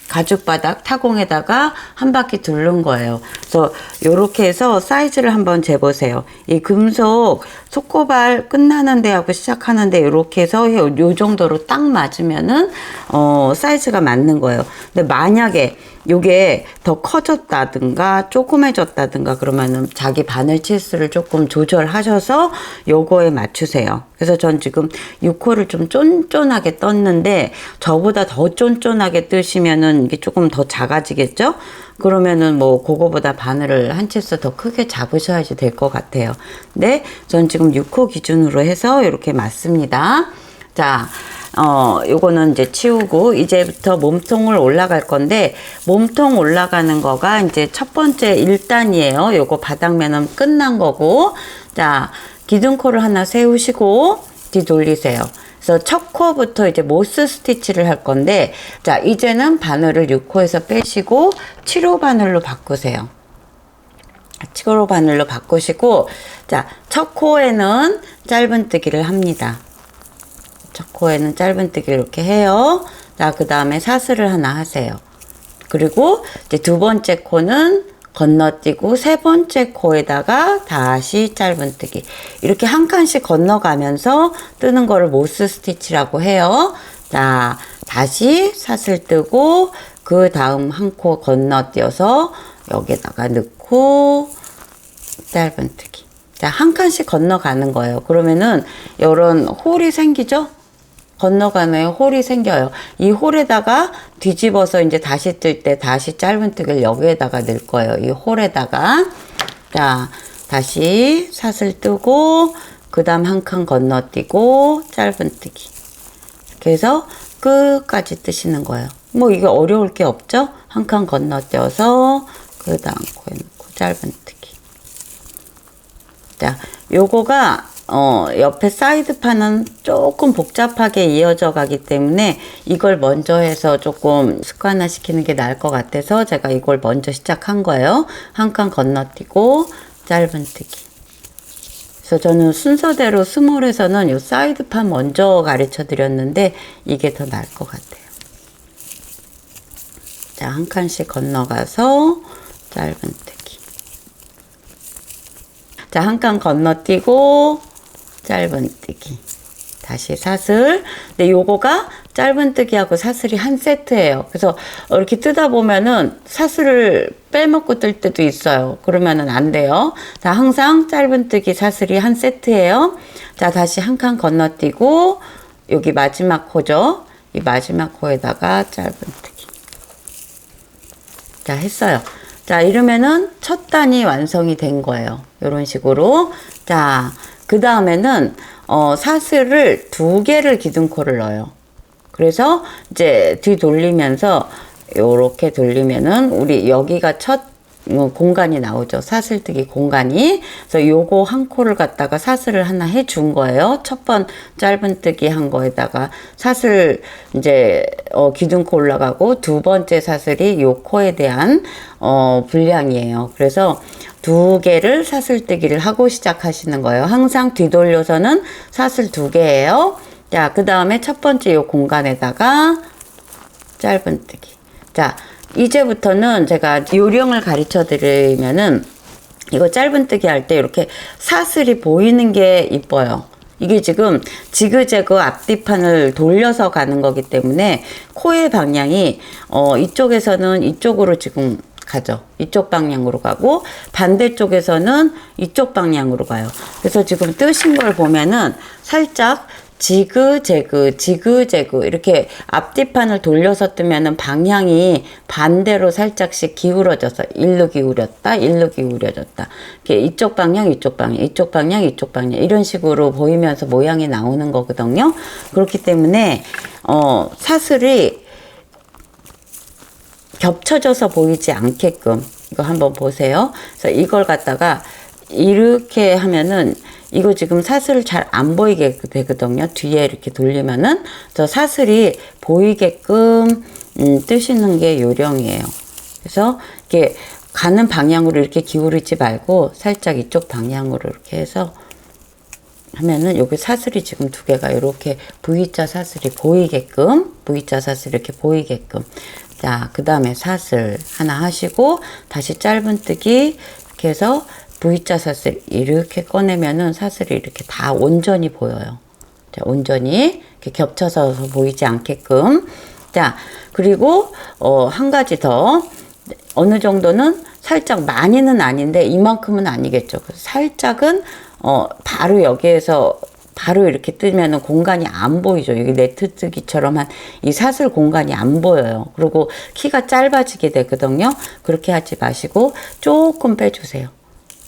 가죽바닥 타공에다가 한 바퀴 두른 거예요. 그래서 이렇게 해서 사이즈를 한번 재보세요. 이 금속 속고발 끝나는 데하고 시작하는데 이렇게 해서 요 정도로 딱 맞으면은 사이즈가 맞는 거예요. 근데 만약에 요게 더 커졌다든가 조그매졌다든가 그러면은 자기 바늘 치수를 조금 조절하셔서 요거에 맞추세요. 그래서 전 지금 6호를 좀 쫀쫀하게 떴는데, 저보다 더 쫀쫀하게 뜨시면은 이게 조금 더 작아지겠죠? 그러면은 뭐 그거보다 바늘을 한 치수 더 크게 잡으셔야지 될 것 같아요. 근데 전 지금 6호 기준으로 해서 이렇게 맞습니다. 자, 요거는 이제 치우고 이제부터 몸통을 올라갈 건데, 몸통 올라가는 거가 이제 첫 번째 1단이에요. 요거 바닥면은 끝난 거고, 자, 기둥코를 하나 세우시고 뒤 돌리세요. 그래서 첫 코부터 이제 모스 스티치를 할 건데, 자, 이제는 바늘을 6코에서 빼시고 7호 바늘로 바꾸세요. 7호 바늘로 바꾸시고, 자, 첫 코에는 짧은뜨기를 합니다. 첫 코에는 짧은뜨기 이렇게 해요. 자, 그 다음에 사슬을 하나 하세요. 그리고 이제 두 번째 코는 건너뛰고 세 번째 코에다가 다시 짧은뜨기. 이렇게 한 칸씩 건너가면서 뜨는 거를 모스 스티치라고 해요. 자, 다시 사슬 뜨고 그 다음 한 코 건너뛰어서 여기다가 넣고 짧은뜨기. 자, 한 칸씩 건너가는 거예요. 그러면은 이런 홀이 생기죠? 건너가면 홀이 생겨요. 이 홀에다가 뒤집어서 이제 다시 뜰 때 다시 짧은뜨기를 여기에다가 넣을 거예요. 이 홀에다가. 자, 다시 사슬 뜨고 그 다음 한 칸 건너뛰고 짧은뜨기. 이렇게 해서 끝까지 뜨시는 거예요. 뭐 이게 어려울 게 없죠? 한 칸 건너뛰어서 그 다음 코에 넣고 짧은뜨기. 자, 요거가 옆에 사이드판은 조금 복잡하게 이어져 가기 때문에 이걸 먼저 해서 조금 습관화 시키는 게 나을 것 같아서 제가 이걸 먼저 시작한 거예요. 한 칸 건너뛰고 짧은뜨기. 그래서 저는 순서대로 스몰에서는 이 사이드판 먼저 가르쳐 드렸는데 이게 더 나을 것 같아요. 자, 한 칸씩 건너가서 짧은뜨기. 자, 한 칸 건너뛰고 짧은뜨기. 다시 사슬. 근데 요거가 짧은뜨기하고 사슬이 한 세트예요. 그래서 이렇게 뜯어 보면은 사슬을 빼먹고 뜰 때도 있어요. 그러면은 안 돼요. 자, 항상 짧은뜨기 사슬이 한 세트예요. 자, 다시 한 칸 건너뛰고 여기 마지막 코죠. 이 마지막 코에다가 짧은뜨기. 자, 했어요. 자, 이러면은 첫 단이 완성이 된 거예요. 이런 식으로. 자, 그 다음에는 사슬을 2개를 기둥코를 넣어요. 그래서 이제 뒤 돌리면서 요렇게 돌리면은 우리 여기가 첫 공간이 나오죠. 사슬뜨기 공간이. 그래서 요거 한 코를 갖다가 사슬을 하나 해 준 거예요. 첫 번 짧은뜨기 한 거에다가 사슬 이제 기둥코 올라가고 두 번째 사슬이 요 코에 대한 분량이에요. 그래서 2개를 사슬뜨기를 하고 시작하시는 거예요. 항상 뒤돌려서는 사슬 2개예요. 자, 그 다음에 첫 번째 요 공간에다가 짧은뜨기. 자, 이제부터는 제가 요령을 가르쳐 드리면은 이거 짧은뜨기 할 때 이렇게 사슬이 보이는 게 이뻐요. 이게 지금 지그재그 앞뒤판을 돌려서 가는 거기 때문에 코의 방향이 이쪽에서는 이쪽으로 지금 가죠. 이쪽 방향으로 가고 반대쪽에서는 이쪽 방향으로 가요. 그래서 지금 뜨신 걸 보면은 살짝 지그재그 이렇게 앞뒤판을 돌려서 뜨면은 방향이 반대로 살짝씩 기울어져서 일로 기울였다 일로 기울여졌다 이렇게 이쪽 방향 이쪽 방향 이쪽 방향 이쪽 방향 이런 식으로 보이면서 모양이 나오는 거거든요. 그렇기 때문에 사슬이 겹쳐져서 보이지 않게끔 이거 한번 보세요. 그래서 이걸 갖다가 이렇게 하면은 이거 지금 사슬을 잘 안 보이게 되거든요. 뒤에 이렇게 돌리면은 저 사슬이 보이게끔 뜨시는 게 요령이에요. 그래서 이렇게 가는 방향으로 이렇게 기울이지 말고 살짝 이쪽 방향으로 이렇게 해서 하면은 여기 사슬이 지금 2개가 이렇게 V자 사슬이 보이게끔 V자 사슬 이렇게 보이게끔. 자, 그 다음에 사슬 하나 하시고 다시 짧은뜨기 이렇게 해서 V자 사슬 이렇게 꺼내면은 사슬이 이렇게 다 온전히 보여요. 자, 온전히 이렇게 겹쳐서 보이지 않게끔. 자, 그리고 한 가지 더 어느 정도는 살짝 많이는 아닌데 이만큼은 아니겠죠. 살짝은 바로 여기에서 바로 이렇게 뜨면은 공간이 안 보이죠. 여기 네트 뜨기처럼 한 이 사슬 공간이 안 보여요. 그리고 키가 짧아지게 되거든요. 그렇게 하지 마시고 조금 빼주세요.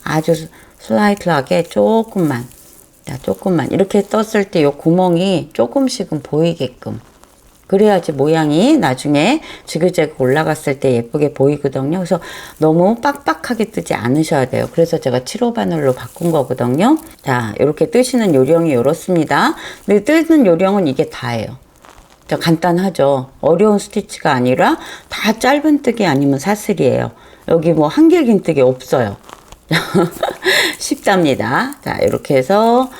아주 슬라이트하게 조금만. 자, 조금만. 이렇게 떴을 때 요 구멍이 조금씩은 보이게끔. 그래야지 모양이 나중에 지그재그 올라갔을 때 예쁘게 보이거든요. 그래서 너무 빡빡하게 뜨지 않으셔야 돼요. 그래서 제가 7호 바늘로 바꾼 거거든요. 자, 이렇게 뜨시는 요령이 이렇습니다. 근데 뜨는 요령은 이게 다예요. 자, 간단하죠. 어려운 스티치가 아니라 다 짧은뜨기 아니면 사슬이에요. 여기 뭐 한길긴뜨기 없어요. 쉽답니다. 자, 이렇게 해서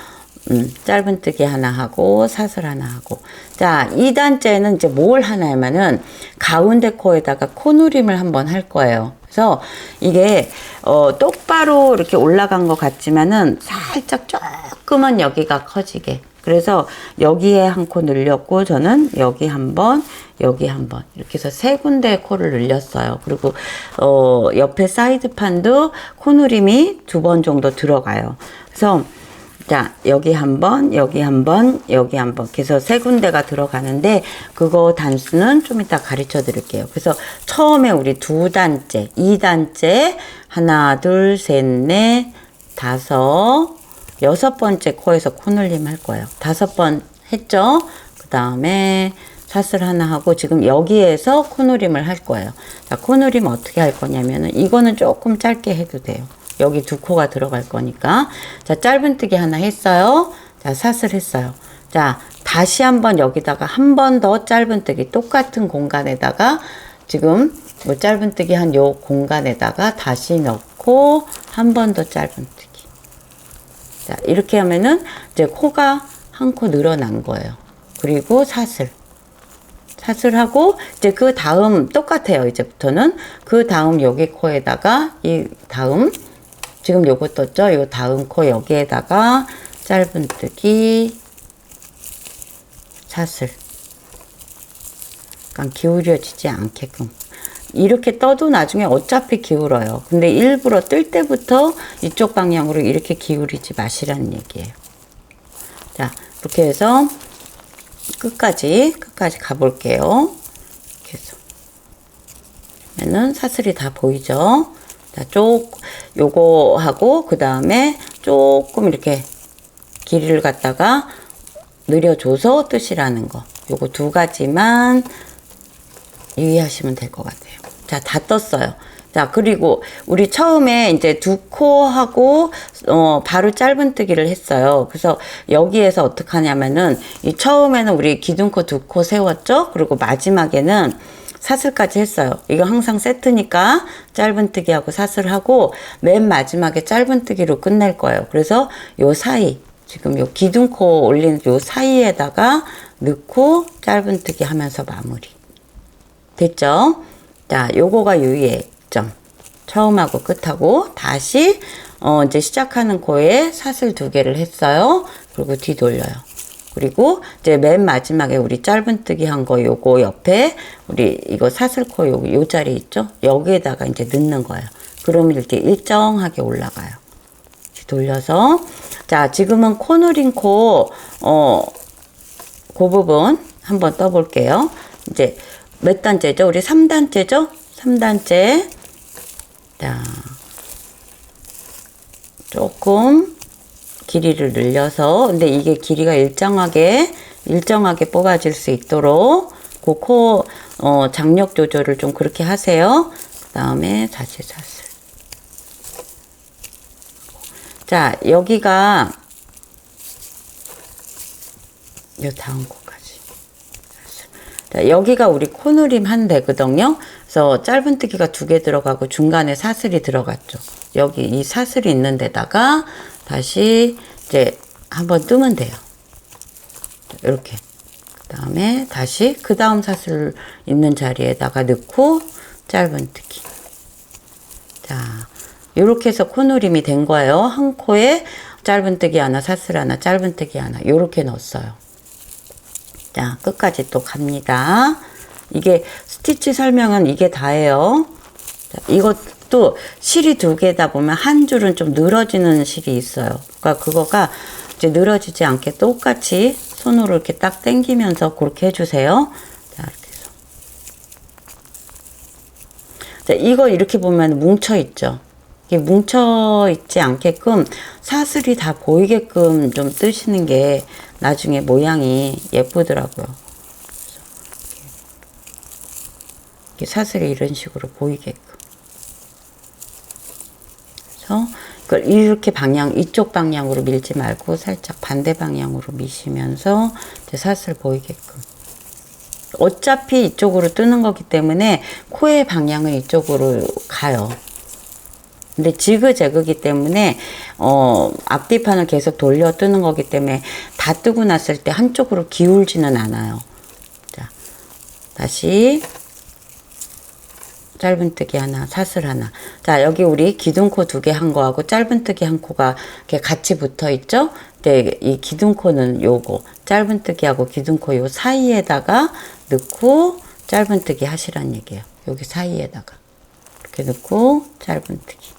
짧은뜨기 하나 하고 사슬 하나 하고. 자, 2단째는 이제 뭘 하냐면은 가운데 코에다가 코누림을 한번 할 거예요. 그래서 이게 똑바로 이렇게 올라간 것 같지만은 살짝 조금은 여기가 커지게. 그래서 여기에 한 코 늘렸고 저는 여기 한 번, 여기 한 번 이렇게 해서 3군데 코를 늘렸어요. 그리고 옆에 사이드판도 코누림이 2번 정도 들어가요. 그래서 자, 여기 한 번, 여기 한 번, 여기 한 번. 그래서 3군데가 들어가는데, 그거 단수는 좀 이따 가르쳐 드릴게요. 그래서 처음에 우리 2단째, 2단째, 하나, 둘, 셋, 넷, 다섯, 6번째 코에서 코늘림 할 거예요. 5번 했죠? 그 다음에 사슬 하나 하고, 지금 여기에서 코누림을 할 거예요. 자, 코누림 어떻게 할 거냐면은, 이거는 조금 짧게 해도 돼요. 여기 2코가 들어갈 거니까. 자, 짧은뜨기 하나 했어요. 자, 사슬 했어요. 자, 다시 한번 여기다가 한 번 더 짧은뜨기 똑같은 공간에다가 지금 뭐 짧은뜨기 한 요 공간에다가 다시 넣고 한 번 더 짧은뜨기. 자, 이렇게 하면은 이제 코가 한 코 늘어난 거예요. 그리고 사슬. 사슬하고 이제 그 다음 똑같아요. 이제부터는 그 다음 여기 코에다가 이 다음 지금 요거 떴죠? 요 다음 코 여기에다가 짧은뜨기 사슬. 약간 기울여지지 않게끔. 이렇게 떠도 나중에 어차피 기울어요. 근데 일부러 뜰 때부터 이쪽 방향으로 이렇게 기울이지 마시라는 얘기예요. 자, 이렇게 해서 끝까지 가볼게요. 이렇게 해서. 그러면은 사슬이 다 보이죠? 자, 요거 하고, 그 다음에 조금 이렇게 길이를 갖다가 늘려줘서 뜨시라는 거. 요거 두 가지만 유의하시면 될 것 같아요. 자, 다 떴어요. 자, 그리고 우리 처음에 이제 두 코하고 바로 짧은뜨기를 했어요. 그래서 여기에서 어떻게 하냐면은 이 처음에는 우리 기둥코 두 코 세웠죠. 그리고 마지막에는 사슬까지 했어요. 이거 항상 세트니까 짧은뜨기하고 사슬하고 맨 마지막에 짧은뜨기로 끝낼 거예요. 그래서 요 사이, 지금 요 기둥코 올리는 요 사이에다가 넣고 짧은뜨기 하면서 마무리. 됐죠? 자, 요거가 유의의 점. 처음하고 끝하고 다시 이제 시작하는 코에 사슬 2개를 했어요. 그리고 뒤돌려요. 그리고 이제 맨 마지막에 우리 짧은뜨기 한 거 요거 옆에 우리 이거 사슬코 요 자리 있죠? 여기에다가 이제 넣는 거예요. 그러면 이렇게 일정하게 올라가요. 돌려서 자, 지금은 코누린 코 그 부분 한번 떠볼게요. 이제 몇 단째죠? 우리 3단째죠? 3단째. 자, 조금 길이를 늘려서, 근데 이게 길이가 일정하게 뽑아질 수 있도록 그 코 장력 조절을 좀 그렇게 하세요. 그 다음에 다시 사슬. 자, 여기가 요 다음 코까지. 자, 여기가 우리 코누림 한 대거든요. 그래서 짧은뜨기가 2개 들어가고 중간에 사슬이 들어갔죠. 여기 이 사슬이 있는 데다가 다시 이제 한번 뜨면 돼요. 이렇게. 그 다음에 다시 그 다음 사슬 있는 자리에다가 넣고 짧은뜨기. 자, 요렇게 해서 코누림이 된 거예요. 한 코에 짧은뜨기 하나, 사슬 하나, 짧은뜨기 하나. 요렇게 넣었어요. 자, 끝까지 또 갑니다. 이게 스티치 설명은 이게 다예요. 자, 이것도 실이 2개다 보면 한 줄은 좀 늘어지는 실이 있어요. 그러니까 그거가 이제 늘어지지 않게 똑같이 손으로 이렇게 딱 당기면서 그렇게 해주세요. 자, 이렇게 해서. 자, 이거 이렇게 보면 뭉쳐있죠. 이게 뭉쳐있지 않게끔 사슬이 다 보이게끔 좀 뜨시는 게 나중에 모양이 예쁘더라고요. 이렇게 사슬이 이런 식으로 보이게끔. 그래서 그걸 이렇게 이쪽 방향으로 밀지 말고 살짝 반대 방향으로 미시면서 이제 사슬 보이게끔. 어차피 이쪽으로 뜨는 거기 때문에 코의 방향은 이쪽으로 가요. 근데 지그재그기 때문에 앞뒤판을 계속 돌려 뜨는 거기 때문에 다 뜨고 났을 때 한쪽으로 기울지는 않아요. 자, 다시 짧은뜨기 하나, 사슬 하나. 자, 여기 우리 기둥코 2개 한 거하고 짧은뜨기 한 코가 이렇게 같이 붙어 있죠? 근데 이 기둥코는 요거, 짧은뜨기하고 기둥코 요 사이에다가 넣고 짧은뜨기 하시란 얘기예요. 여기 사이에다가 이렇게 넣고 짧은뜨기.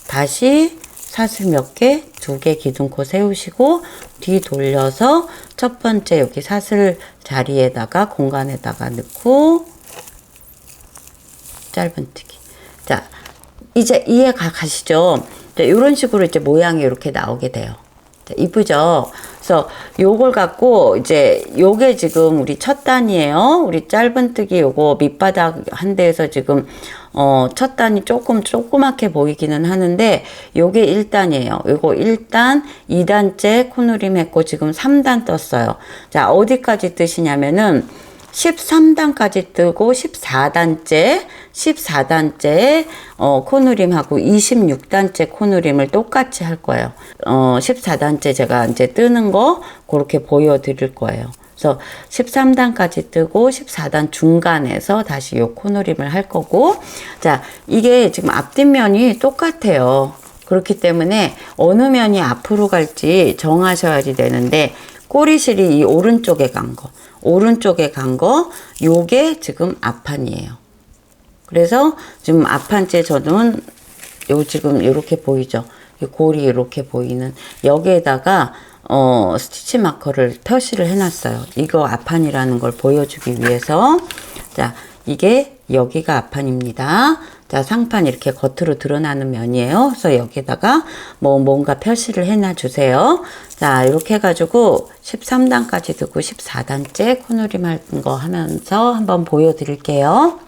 다시 사슬 몇 개, 2개 기둥코 세우시고 뒤 돌려서 첫 번째 여기 사슬 자리에다가 공간에다가 넣고 짧은뜨기. 자, 이제 이해가 가시죠? 자, 이런 식으로 이제 모양이 이렇게 나오게 돼요. 자, 이쁘죠? 그래서 요걸 갖고 이제 요게 지금 우리 첫 단이에요. 우리 짧은뜨기 요거 밑바닥 한 대에서 지금 첫 단이 조그맣게 보이기는 하는데 요게 1단이에요. 요거 1단, 2단째 코누림 했고 지금 3단 떴어요. 자, 어디까지 뜨시냐면은 13단까지 뜨고 14단째 코누림하고 26단째 코누림을 똑같이 할 거예요. 14단째 제가 이제 뜨는 거 그렇게 보여드릴 거예요. 그래서 13단까지 뜨고 14단 중간에서 다시 요 코누림을 할 거고, 자, 이게 지금 앞뒷면이 똑같아요. 그렇기 때문에 어느 면이 앞으로 갈지 정하셔야지 되는데, 꼬리실이 이 오른쪽에 간 거, 요게 지금 앞판이에요. 그래서 지금 앞판째 저는 요 지금 이렇게 보이죠? 이 골이 이렇게 보이는 여기에다가 스티치 마커를 표시를 해놨어요. 이거 앞판이라는 걸 보여주기 위해서. 자, 이게 여기가 앞판입니다. 자, 상판 이렇게 겉으로 드러나는 면이에요. 그래서 여기다가 뭔가 표시를 해놔 주세요. 자, 이렇게 해가지고 13단까지 두고 14단째 코너림 할 거 하면서 한번 보여드릴게요.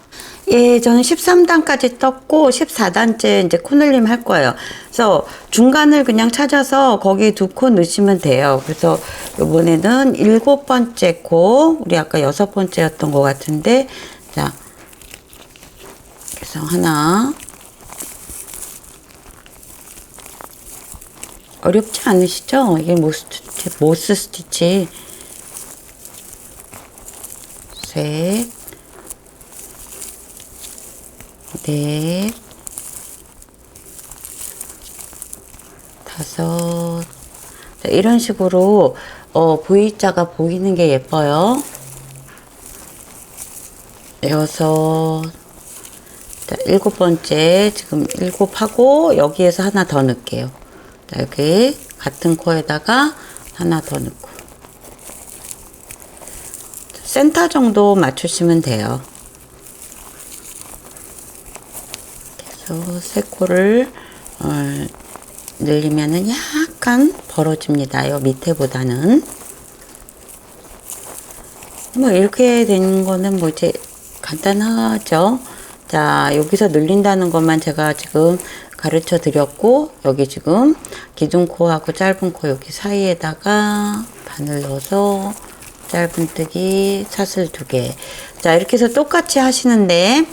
예, 저는 13단까지 떴고 14단째 이제 코늘림 할 거예요. 그래서 중간을 그냥 찾아서 거기 두 코 넣으시면 돼요. 그래서 이번에는 7번째 코, 우리 아까 6번째였던 것 같은데, 자, 그래서 하나, 어렵지 않으시죠? 이게 모스 스티치, 셋, 넷, 다섯. 자, 이런 식으로 V자가 보이는 게 예뻐요. 여섯. 자, 7번째 지금 7하고 여기에서 하나 더 넣을게요. 자, 여기 같은 코에다가 하나 더 넣고 센터 정도 맞추시면 돼요. 그래서 세 코를 늘리면은 약간 벌어집니다. 요 밑에보다는. 뭐 이렇게 된 거는 뭐 이제 간단하죠. 자, 여기서 늘린다는 것만 제가 지금 가르쳐 드렸고, 여기 지금 기둥 코하고 짧은 코 여기 사이에다가 바늘 넣어서 짧은뜨기 사슬 2개. 자, 이렇게 해서 똑같이 하시는데,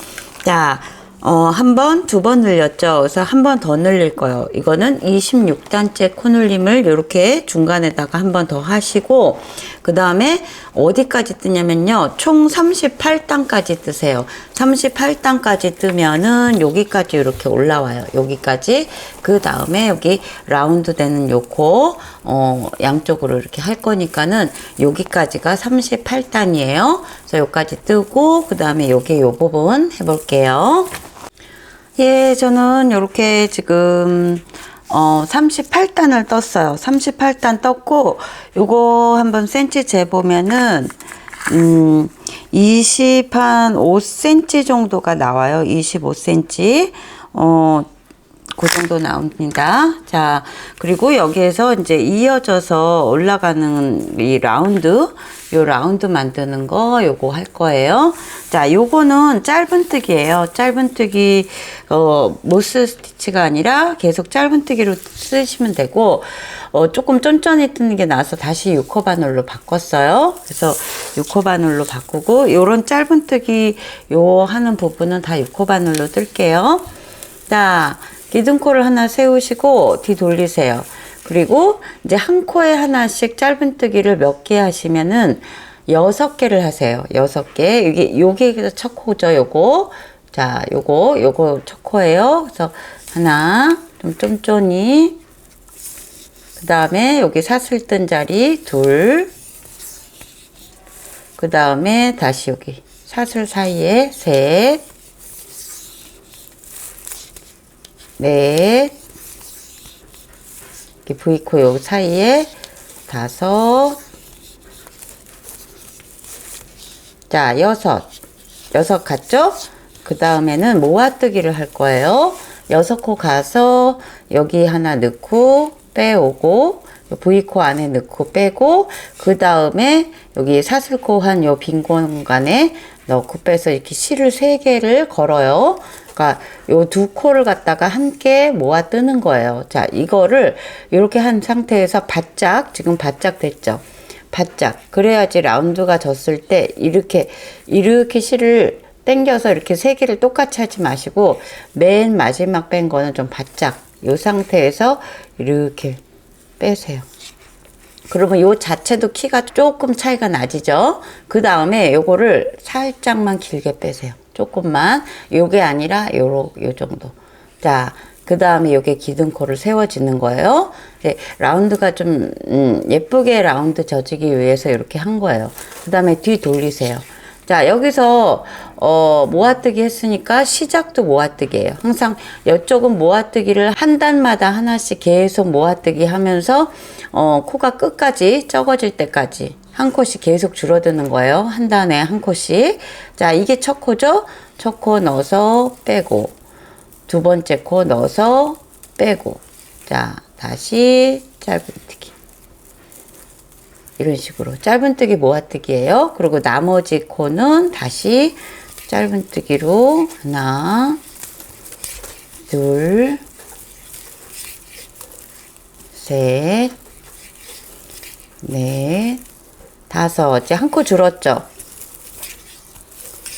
자, 한 번, 2번 늘렸죠. 그래서 한 번 더 늘릴 거예요. 이거는 26단째 코늘림을 이렇게 중간에다가 한 번 더 하시고, 그 다음에 어디까지 뜨냐면요. 총 38단까지 뜨세요. 38단까지 뜨면은 여기까지 이렇게 올라와요. 여기까지. 그 다음에 여기 라운드 되는 요 코, 양쪽으로 이렇게 할 거니까는 여기까지가 38단이에요. 그래서 여기까지 뜨고, 그 다음에 여기 요 부분 해볼게요. 예, 저는 이렇게 지금 38단을 떴어요. 38단 떴고, 요거 한번 센치 재보면은 25cm 정도가 나와요. 25cm. 그 정도 나옵니다. 자, 그리고 여기에서 이제 이어져서 올라가는 이 라운드, 요 라운드 만드는 거 요거 할 거예요. 자, 요거는 짧은뜨기예요. 짧은뜨기 모스 스티치가 아니라 계속 짧은뜨기로 쓰시면 되고, 조금 쫀쫀히 뜨는 게 나와서 다시 6호 바늘로 바꿨어요. 그래서 6호 바늘로 바꾸고, 요런 짧은뜨기 요 하는 부분은 다 6호 바늘로 뜰게요. 자, 기둥코를 하나 세우시고 뒤 돌리세요. 그리고 이제 한 코에 하나씩 짧은뜨기를 몇 개 하시면은 6개를 하세요. 6개. 요게 첫 코죠, 요거. 자, 요거 첫 코예요. 그래서 하나, 좀 쫀쫀히. 그 다음에 여기 사슬 뜬 자리 둘. 그 다음에 다시 여기 사슬 사이에 셋. 넷, 이렇게 V코 요 사이에 다섯, 자, 여섯 갔죠? 그 다음에는 모아뜨기를 할 거예요. 6코 가서 여기 하나 넣고 빼오고, V코 안에 넣고 빼고, 그 다음에 여기 사슬코 한 요 빈 공간에 넣고 빼서 이렇게 실을 3개를 걸어요. 그러니까 요 2코를 갖다가 함께 모아 뜨는 거예요. 자, 이거를 이렇게 한 상태에서 바짝, 지금 바짝 됐죠? 바짝. 그래야지 라운드가 졌을 때 이렇게 실을 당겨서 이렇게 3개를 똑같이 하지 마시고, 맨 마지막 뺀 거는 좀 바짝, 요 상태에서 이렇게 빼세요. 그러면 요 자체도 키가 조금 차이가 나지죠? 그 다음에 요거를 살짝만 길게 빼세요. 조금만. 요게 아니라 요 정도. 자, 그 그 다음에 요게 기둥코를 세워지는 거예요. 네, 라운드가 좀 예쁘게 라운드 져지기 위해서 이렇게 한 거예요. 그 다음에 뒤 돌리세요. 자, 여기서 모아뜨기 했으니까 시작도 모아뜨기예요. 항상 이쪽은 모아뜨기를 한 단마다 하나씩 계속 모아뜨기 하면서 코가 끝까지 적어질 때까지 한 콧씩 계속 줄어드는 거예요. 한 단에 한 콧씩. 자, 이게 첫 코죠. 첫 코 넣어서 빼고, 두 번째 코 넣어서 빼고, 자, 다시 짧은뜨기. 이런 식으로 짧은뜨기 모아뜨기예요. 그리고 나머지 코는 다시 짧은뜨기로 하나, 둘, 셋, 넷, 다섯. 이제 한 코 줄었죠?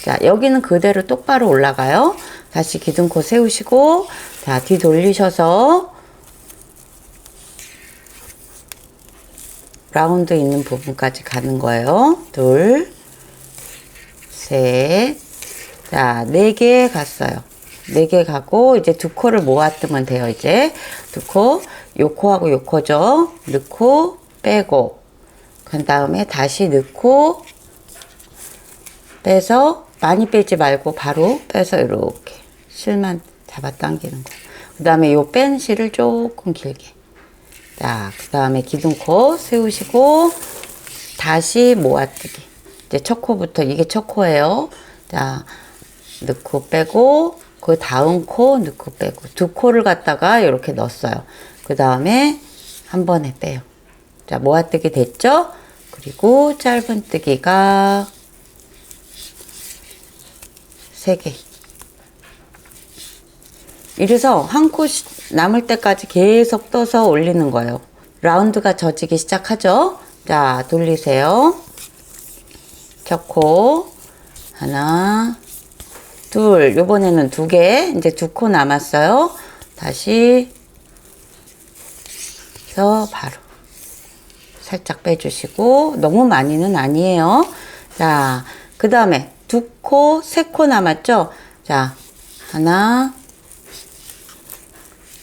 자, 여기는 그대로 똑바로 올라가요. 다시 기둥코 세우시고, 자, 뒤 돌리셔서 라운드 있는 부분까지 가는 거예요. 둘, 셋, 자, 4개 갔어요. 4개 가고, 이제 두 코를 모아뜨면 돼요, 이제. 두 코, 요 코하고 요 코죠. 넣고, 빼고, 그 다음에 다시 넣고, 빼서, 많이 빼지 말고 바로 빼서 이렇게 실만 잡아당기는 거. 그 다음에 요 뺀 실을 조금 길게. 자, 그 다음에 기둥코 세우시고 다시 모아뜨기. 이제 첫 코부터, 이게 첫 코예요. 자, 넣고 빼고 그 다음 코 넣고 빼고 두 코를 갖다가 이렇게 넣었어요. 그 다음에 한 번에 빼요. 자, 모아뜨기 됐죠? 그리고 짧은뜨기가 3개. 이래서 한 코 남을 때까지 계속 떠서 올리는 거예요. 라운드가 져지기 시작하죠. 자, 돌리세요. 첫 코 하나, 둘. 요번에는 2개. 이제 2코 남았어요. 다시 해서 바로 살짝 빼주시고, 너무 많이는 아니에요. 자, 그 다음에 2코, 3코 남았죠? 자, 하나,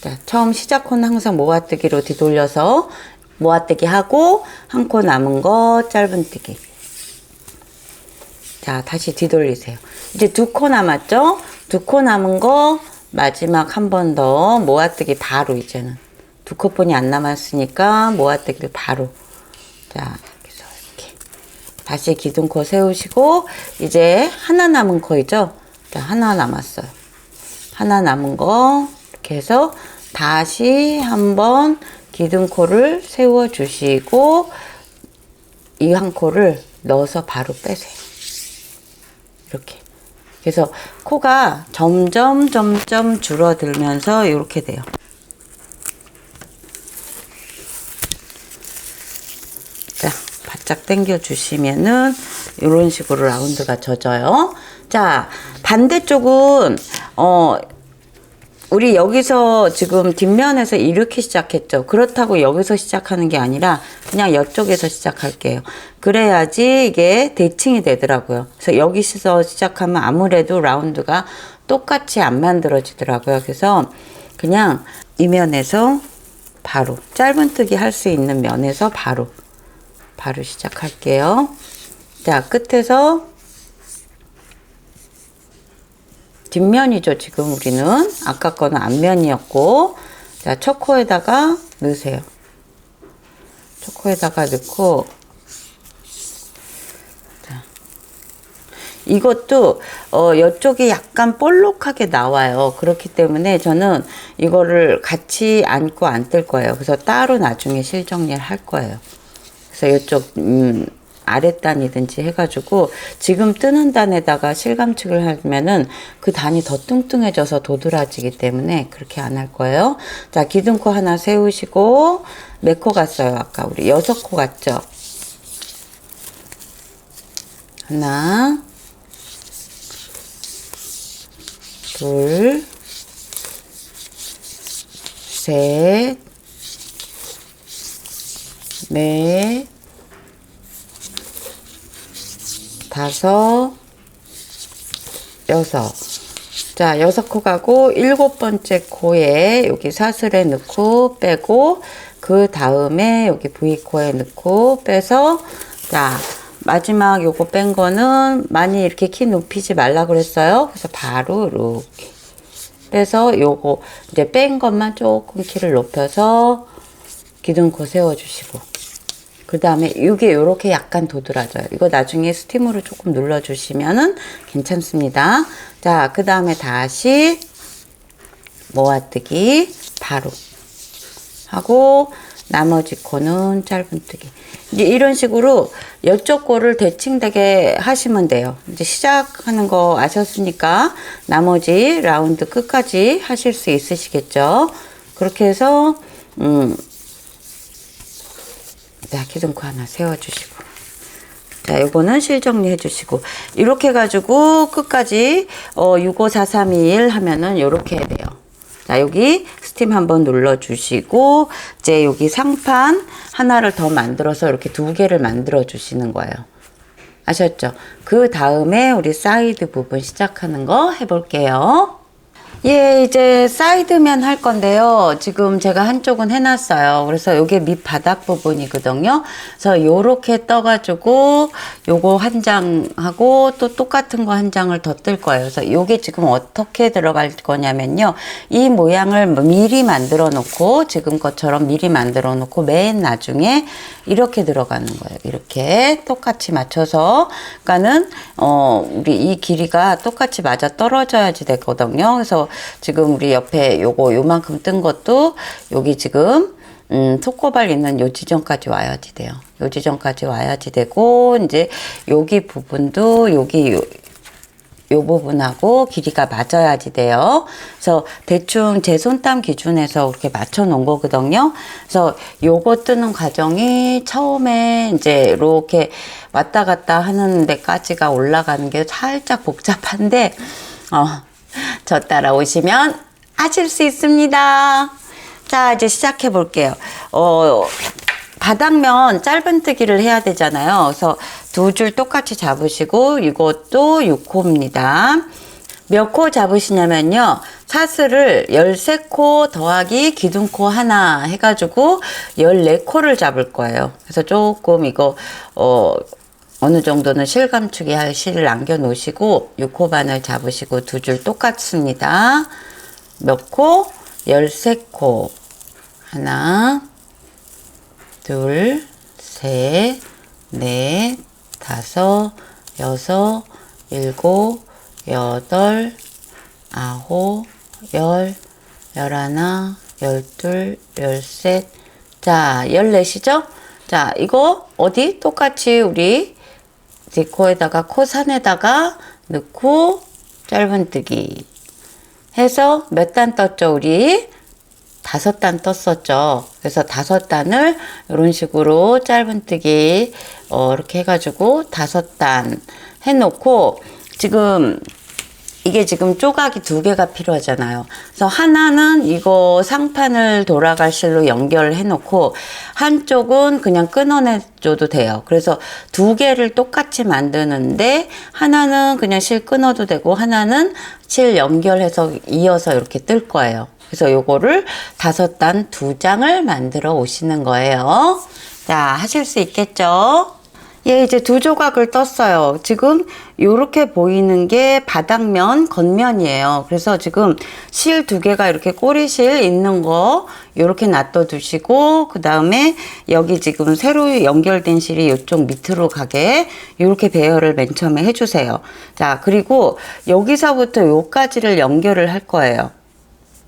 자, 처음 시작 코는 항상 모아뜨기로 뒤돌려서 모아뜨기 하고, 한 코 남은 거 짧은뜨기. 자, 다시 뒤돌리세요. 이제 2코 남았죠? 2코 남은 거 마지막 한 번 더 모아뜨기 바로. 이제는 2코뿐이 안 남았으니까 모아뜨기를 바로. 자, 여기서 이렇게 다시 기둥코 세우시고, 이제 하나 남은 코이죠? 자, 하나 남았어요. 하나 남은 거 이렇게 해서 다시 한번 기둥코를 세워 주시고, 이 한 코를 넣어서 바로 빼세요. 이렇게. 그래서 코가 점점 줄어들면서 이렇게 돼요. 자, 바짝 당겨 주시면은 이런 식으로 라운드가 져져요. 자, 반대쪽은 우리 여기서 지금 뒷면에서 이렇게 시작했죠. 그렇다고 여기서 시작하는 게 아니라 그냥 이쪽에서 시작할게요. 그래야지 이게 대칭이 되더라고요. 그래서 여기서 시작하면 아무래도 라운드가 똑같이 안 만들어지더라고요. 그래서 그냥 이 면에서 바로 짧은뜨기 할 수 있는 면에서 바로 시작할게요. 자, 끝에서 뒷면이죠. 지금 우리는 아까 거는 앞면이었고, 자, 첫 코에다가 넣으세요. 첫 코에다가 넣고, 자, 이것도 이쪽이 약간 볼록하게 나와요. 그렇기 때문에 저는 이거를 같이 안고 안 뜰 거예요. 그래서 따로 나중에 실 정리를 할 거예요. 그래서 이쪽 아랫단이든지 해가지고 지금 뜨는 단에다가 실감축을 하면은 그 단이 더 뚱뚱해져서 도드라지기 때문에 그렇게 안 할 거예요. 자, 기둥코 하나 세우시고, 몇 코 갔어요? 아까 우리 6코 갔죠? 하나, 둘, 셋, 넷, 다섯, 여섯. 자, 6코 가고 7번째 코에 여기 사슬에 넣고 빼고 그 다음에 여기 V코에 넣고 빼서 자, 마지막 요거 뺀 거는 많이 이렇게 키 높이지 말라 그랬어요. 그래서 바로 이렇게 빼서 요거 이제 뺀 것만 조금 키를 높여서 기둥코 세워주시고 그 다음에 이게 요렇게 약간 도드라져요. 이거 나중에 스팀으로 조금 눌러주시면은 괜찮습니다. 자, 그 다음에 다시 모아뜨기 바로 하고 나머지 코는 짧은뜨기. 이제 이런 식으로 이쪽 코를 대칭되게 하시면 돼요. 이제 시작하는 거 아셨으니까 나머지 라운드 끝까지 하실 수 있으시겠죠. 그렇게 해서 자, 기둥코 하나 세워주시고 자, 요거는 실 정리해 주시고 이렇게 해가지고 끝까지 6, 5, 4, 3, 2, 1 하면은 요렇게 해야 돼요. 자, 여기 스팀 한번 눌러주시고 이제 여기 상판 하나를 더 만들어서 이렇게 2개를 만들어 주시는 거예요. 아셨죠? 그 다음에 우리 사이드 부분 시작하는 거 해볼게요. 예, 이제 사이드면 할 건데요. 지금 제가 한쪽은 해놨어요. 그래서 요게 밑바닥 부분이거든요. 그래서 요렇게 떠가지고 요거 한 장하고 또 똑같은 거 한 장을 더 뜰 거예요. 그래서 요게 지금 어떻게 들어갈 거냐면요. 이 모양을 미리 만들어 놓고 지금 것처럼 미리 만들어 놓고 맨 나중에 이렇게 들어가는 거예요. 이렇게 똑같이 맞춰서 그러니까는 우리 이 길이가 똑같이 맞아 떨어져야지 되거든요. 그래서 지금 우리 옆에 요만큼 뜬 것도 여기 지금 속고발 있는 요 지점까지 와야지 돼요. 요 지점까지 와야지 되고 이제 여기 부분도 여기 요 부분하고 길이가 맞아야지 돼요. 그래서 대충 제 손땀 기준에서 그렇게 맞춰 놓은 거거든요. 그래서 요거 뜨는 과정이 처음에 이제 이렇게 왔다 갔다 하는 데까지가 올라가는 게 살짝 복잡한데 저 따라오시면 하실 수 있습니다. 자, 이제 시작해 볼게요. 바닥면 짧은뜨기를 해야 되잖아요. 그래서 2줄 똑같이 잡으시고 이것도 6코입니다. 몇 코 잡으시냐면요. 사슬을 13코 더하기 기둥코 하나 해가지고 14코를 잡을 거예요. 그래서 조금 이거 어느 정도는 실 감추기 할 실을 남겨 놓으시고 6코 반을 잡으시고 2줄 똑같습니다. 몇 코? 13코. 하나, 둘, 셋, 넷, 다섯, 여섯, 일곱, 여덟, 아홉, 열, 열하나, 열둘, 열셋. 자, 14이죠? 자, 이거 어디? 똑같이 우리 코에다가 코산에다가 넣고 짧은뜨기 해서 몇 단 떴죠, 우리? 5단 떴었죠. 그래서 5단을 이런 식으로 짧은뜨기 이렇게 해가지고 5단 해놓고 지금 이게 지금 조각이 2개가 필요하잖아요. 그래서 하나는 이거 상판을 돌아갈 실로 연결해 놓고 한쪽은 그냥 끊어내줘도 돼요. 그래서 2개를 똑같이 만드는데 하나는 그냥 실 끊어도 되고 하나는 실 연결해서 이어서 이렇게 뜰 거예요. 그래서 요거를 5단 2장을 만들어 오시는 거예요. 자, 하실 수 있겠죠? 예, 이제 2조각을 떴어요. 지금 요렇게 보이는 게 바닥면, 겉면이에요. 그래서 지금 실 2개가 이렇게 꼬리실 있는 거 요렇게 놔둬 두시고 그 다음에 여기 지금 새로 연결된 실이 이쪽 밑으로 가게 요렇게 배열을 맨 처음에 해주세요. 자, 그리고 여기서부터 요까지를 연결을 할 거예요.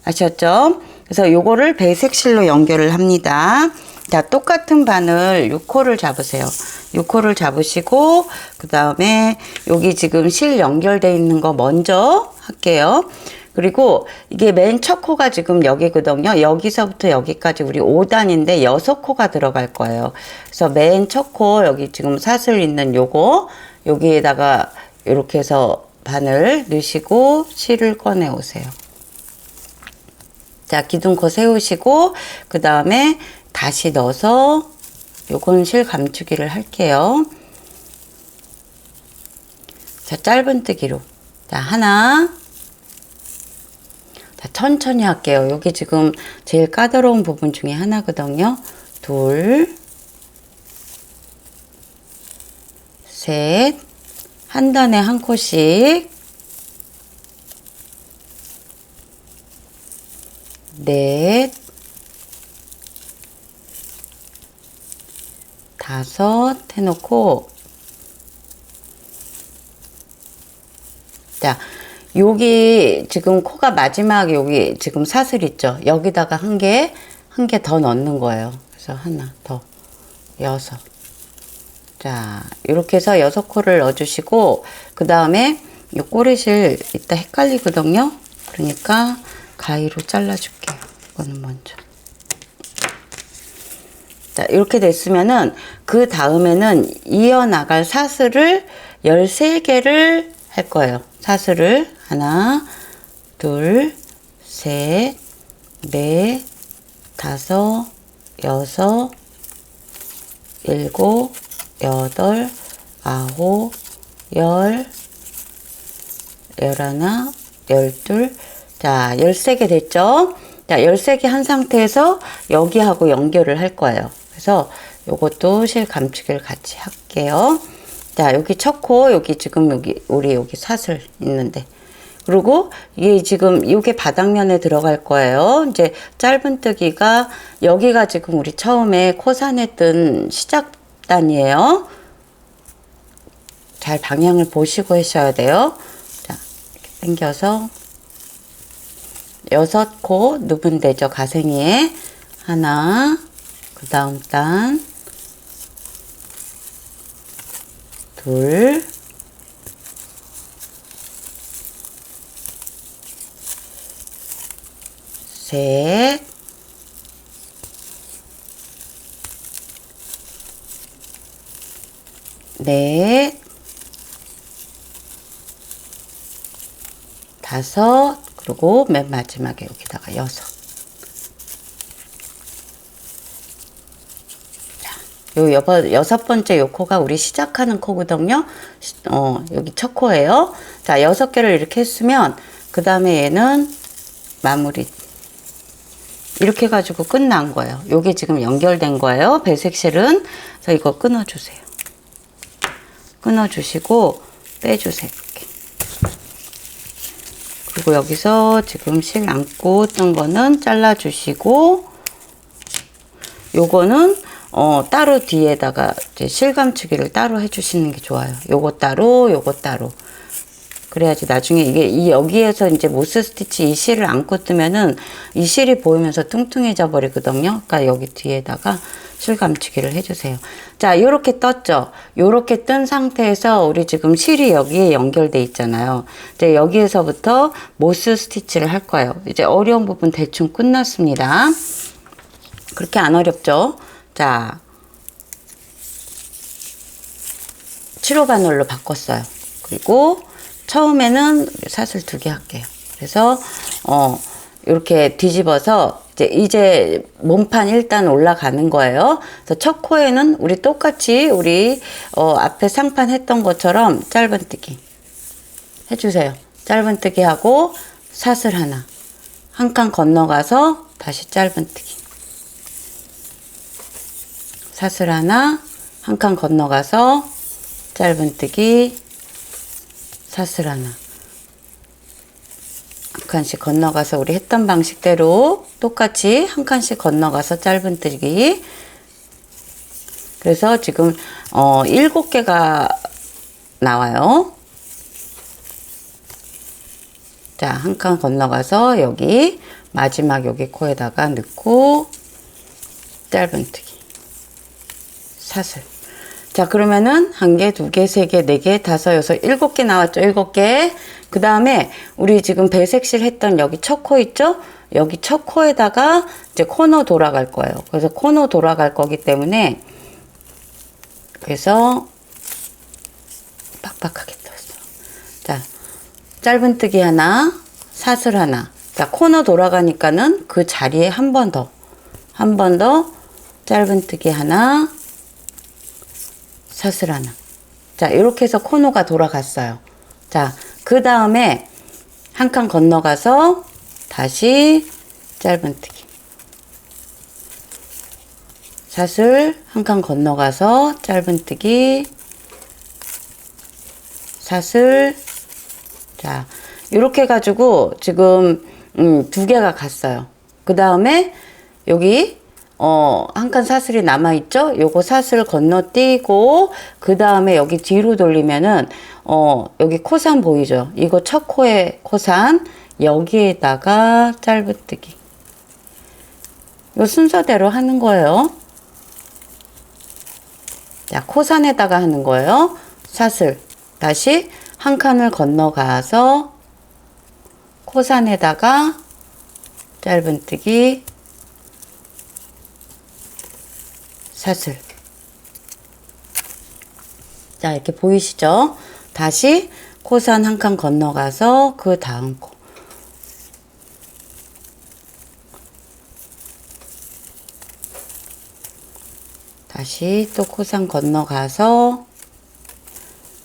아셨죠? 그래서 요거를 배색 실로 연결을 합니다. 자, 똑같은 바늘 6코를 잡으세요. 6코를 잡으시고 그 다음에 여기 지금 실 연결되어 있는 거 먼저 할게요. 그리고 이게 맨 첫 코가 지금 여기거든요. 여기서부터 여기까지 우리 5단인데 6코가 들어갈 거예요. 그래서 맨 첫 코 여기 지금 사슬 있는 요거 여기에다가 이렇게 해서 바늘 넣으시고 실을 꺼내 오세요. 자, 기둥코 세우시고 그 다음에 다시 넣어서 요건 실 감추기를 할게요. 자, 짧은뜨기로 자, 하나, 자, 천천히 할게요. 여기 지금 제일 까다로운 부분 중에 하나거든요. 둘, 셋, 한 단에 한 코씩, 넷, 다섯 해놓고, 자, 여기 지금 코가 마지막 여기 지금 사슬 있죠? 여기다가 한 개 더 넣는 거예요. 그래서 하나 더, 여섯. 자, 이렇게 해서 6코를 넣어주시고, 그 다음에 이 꼬리실 이따 헷갈리거든요? 그러니까 가위로 잘라줄게요. 이거는 먼저. 자, 이렇게 됐으면은, 그 다음에는 이어나갈 사슬을 13개를 할 거예요. 사슬을 하나, 둘, 셋, 넷, 다섯, 여섯, 일곱, 여덟, 아홉, 열, 열하나, 열둘. 자, 13개 됐죠? 자, 13개 한 상태에서 여기하고 연결을 할 거예요. 그래서 요것도 실 감추기를 같이 할게요. 자, 여기 첫 코, 여기 지금 우리 여기 사슬 있는데. 그리고 이게 지금 이게 바닥면에 들어갈 거예요. 이제 짧은뜨기가 여기가 지금 우리 처음에 코산에 뜬 시작단이에요. 잘 방향을 보시고 하셔야 돼요. 자, 이렇게 당겨서 6코 누분 되죠. 가생이에 하나, 그 다음 단 둘, 셋, 넷, 다섯, 그리고 맨 마지막에 여기다가 여섯. 요 여섯 번째 요 코가 우리 시작하는 코거든요. 여기 첫 코예요. 자, 6개를 이렇게 했으면 그 다음에 얘는 마무리. 이렇게 해가지고 끝난 거예요. 요게 지금 연결된 거예요. 배색실은. 그래서 이거 끊어주세요. 끊어주시고 빼주세요. 이렇게. 그리고 여기서 지금 실 안고 뜬 거는 잘라주시고, 요거는 따로 뒤에다가 이제 실 감추기를 따로 해주시는 게 좋아요. 요거 따로, 요거 따로. 그래야지 나중에 이게 여기에서 이제 모스 스티치 이 실을 안고 뜨면은 이 실이 보이면서 뚱뚱해져 버리거든요. 그러니까 여기 뒤에다가 실 감추기를 해주세요. 자, 요렇게 떴죠. 요렇게 뜬 상태에서 우리 지금 실이 여기에 연결돼 있잖아요. 이제 여기에서부터 모스 스티치를 할 거예요. 이제 어려운 부분 대충 끝났습니다. 그렇게 안 어렵죠? 자, 7호 바늘로 바꿨어요. 그리고 처음에는 사슬 2개 할게요. 그래서 이렇게 뒤집어서 이제 몸판 일단 올라가는 거예요. 그래서 첫 코에는 우리 똑같이 우리 앞에 상판 했던 것처럼 짧은뜨기 해주세요. 짧은뜨기 하고 사슬 하나, 한 칸 건너가서 다시 짧은뜨기, 사슬 하나, 한 칸 건너가서 짧은뜨기, 사슬 하나, 한 칸씩 건너가서 우리 했던 방식대로 똑같이 한 칸씩 건너가서 짧은뜨기. 그래서 지금 7개가 나와요. 자, 한 칸 건너가서 여기 마지막 여기 코에다가 넣고 짧은뜨기, 사슬. 자, 그러면은 1개, 2개, 3개, 4개, 5, 6, 7개 나왔죠? 7개. 그 다음에 우리 지금 배색실 했던 여기 첫 코 있죠? 여기 첫 코에다가 이제 코너 돌아갈 거예요. 그래서 코너 돌아갈 거기 때문에 그래서 빡빡하게 떴어. 자, 짧은뜨기 하나, 사슬 하나. 자, 코너 돌아가니까는 그 자리에 한 번 더 짧은뜨기 하나, 사슬 하나. 자, 이렇게 해서 코너가 돌아갔어요. 자, 그 다음에 한 칸 건너가서 다시 짧은뜨기. 사슬 한 칸 건너가서 짧은뜨기. 사슬. 자, 이렇게 해가지고 지금 두 개가 갔어요. 그 다음에 여기 한 칸 사슬이 남아있죠? 요거 사슬 건너뛰고 그 다음에 여기 뒤로 돌리면은 여기 코산 보이죠? 이거 첫 코의 코산 여기에다가 짧은뜨기. 요 순서대로 하는 거예요. 자, 코산에다가 하는 거예요. 사슬 다시 한 칸을 건너가서 코산에다가 짧은뜨기. 사슬. 자, 이렇게 보이시죠? 다시 코산 한 칸 건너가서 그 다음 코. 다시 또 코산 건너가서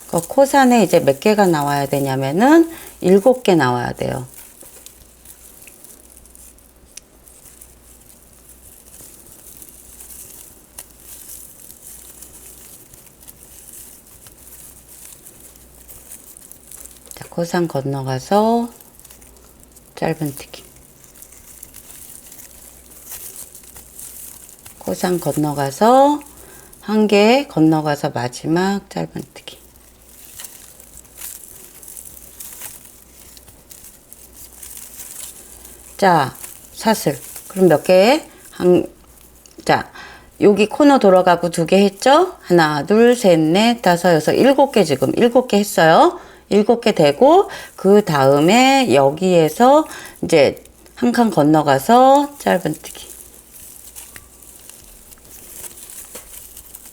그 코산에 이제 몇 개가 나와야 되냐면은 7개 나와야 돼요. 코산 건너가서 짧은뜨기. 코산 건너가서 한 개 건너가서 마지막 짧은뜨기. 자, 사슬. 그럼 몇 개? 자, 여기 코너 돌아가고 2개 했죠? 하나, 둘, 셋, 넷, 다섯, 여섯, 7개 지금 7개 했어요. 7개 되고 그 다음에 여기에서 이제 한 칸 건너가서 짧은뜨기.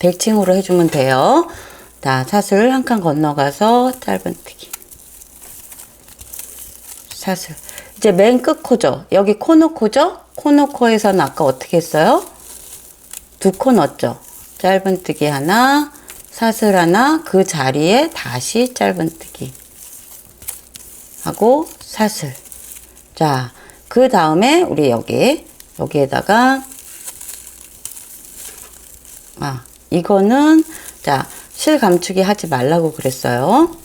백칭으로 해주면 돼요. 자, 사슬 한 칸 건너가서 짧은뜨기. 사슬. 이제 맨 끝 코죠. 여기 코 놓고죠? 코 놓고에서는 아까 어떻게 했어요? 2코 넣었죠. 짧은뜨기 하나, 사슬 하나, 그 자리에 다시 짧은뜨기 하고 사슬. 자, 그 다음에 우리 여기에다가 이거는 자, 실 감추기 하지 말라고 그랬어요.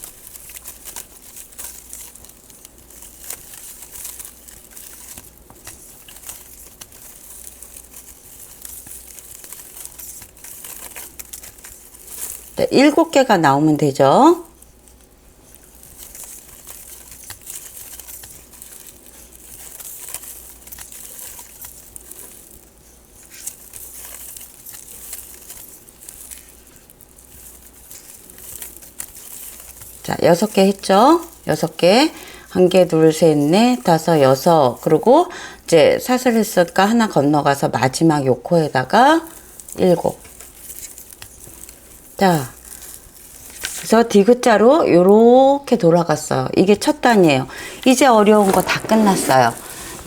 네, 7개가 나오면 되죠. 자, 6개 했죠? 6개. 1개, 둘, 셋, 넷, 다섯, 여섯. 그리고 이제 사슬 했으니까 하나 건너가서 마지막 요 코에다가 7. 자, 그래서 디귿자로 요렇게 돌아갔어요. 이게 첫 단이에요. 이제 어려운 거 다 끝났어요.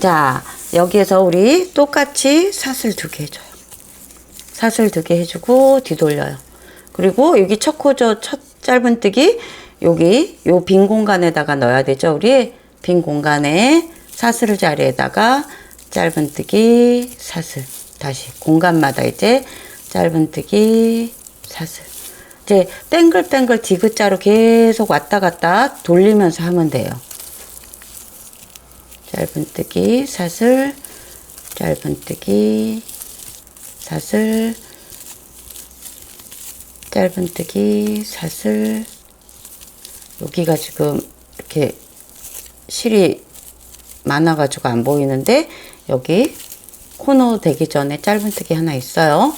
자, 여기에서 우리 똑같이 사슬 2개 해줘요. 사슬 2개 해주고 뒤돌려요. 그리고 여기 첫 코죠. 첫 짧은뜨기. 여기 요 빈 공간에다가 넣어야 되죠. 우리 빈 공간에 사슬 자리에다가 짧은뜨기, 사슬. 다시 공간마다 이제 짧은뜨기, 사슬. 이제 뱅글뱅글 디귿자로 계속 왔다 갔다 돌리면서 하면 돼요. 짧은뜨기, 사슬, 짧은뜨기, 사슬, 짧은뜨기, 사슬. 여기가 지금 이렇게 실이 많아가지고 안 보이는데 여기 코너 되기 전에 짧은뜨기 하나 있어요.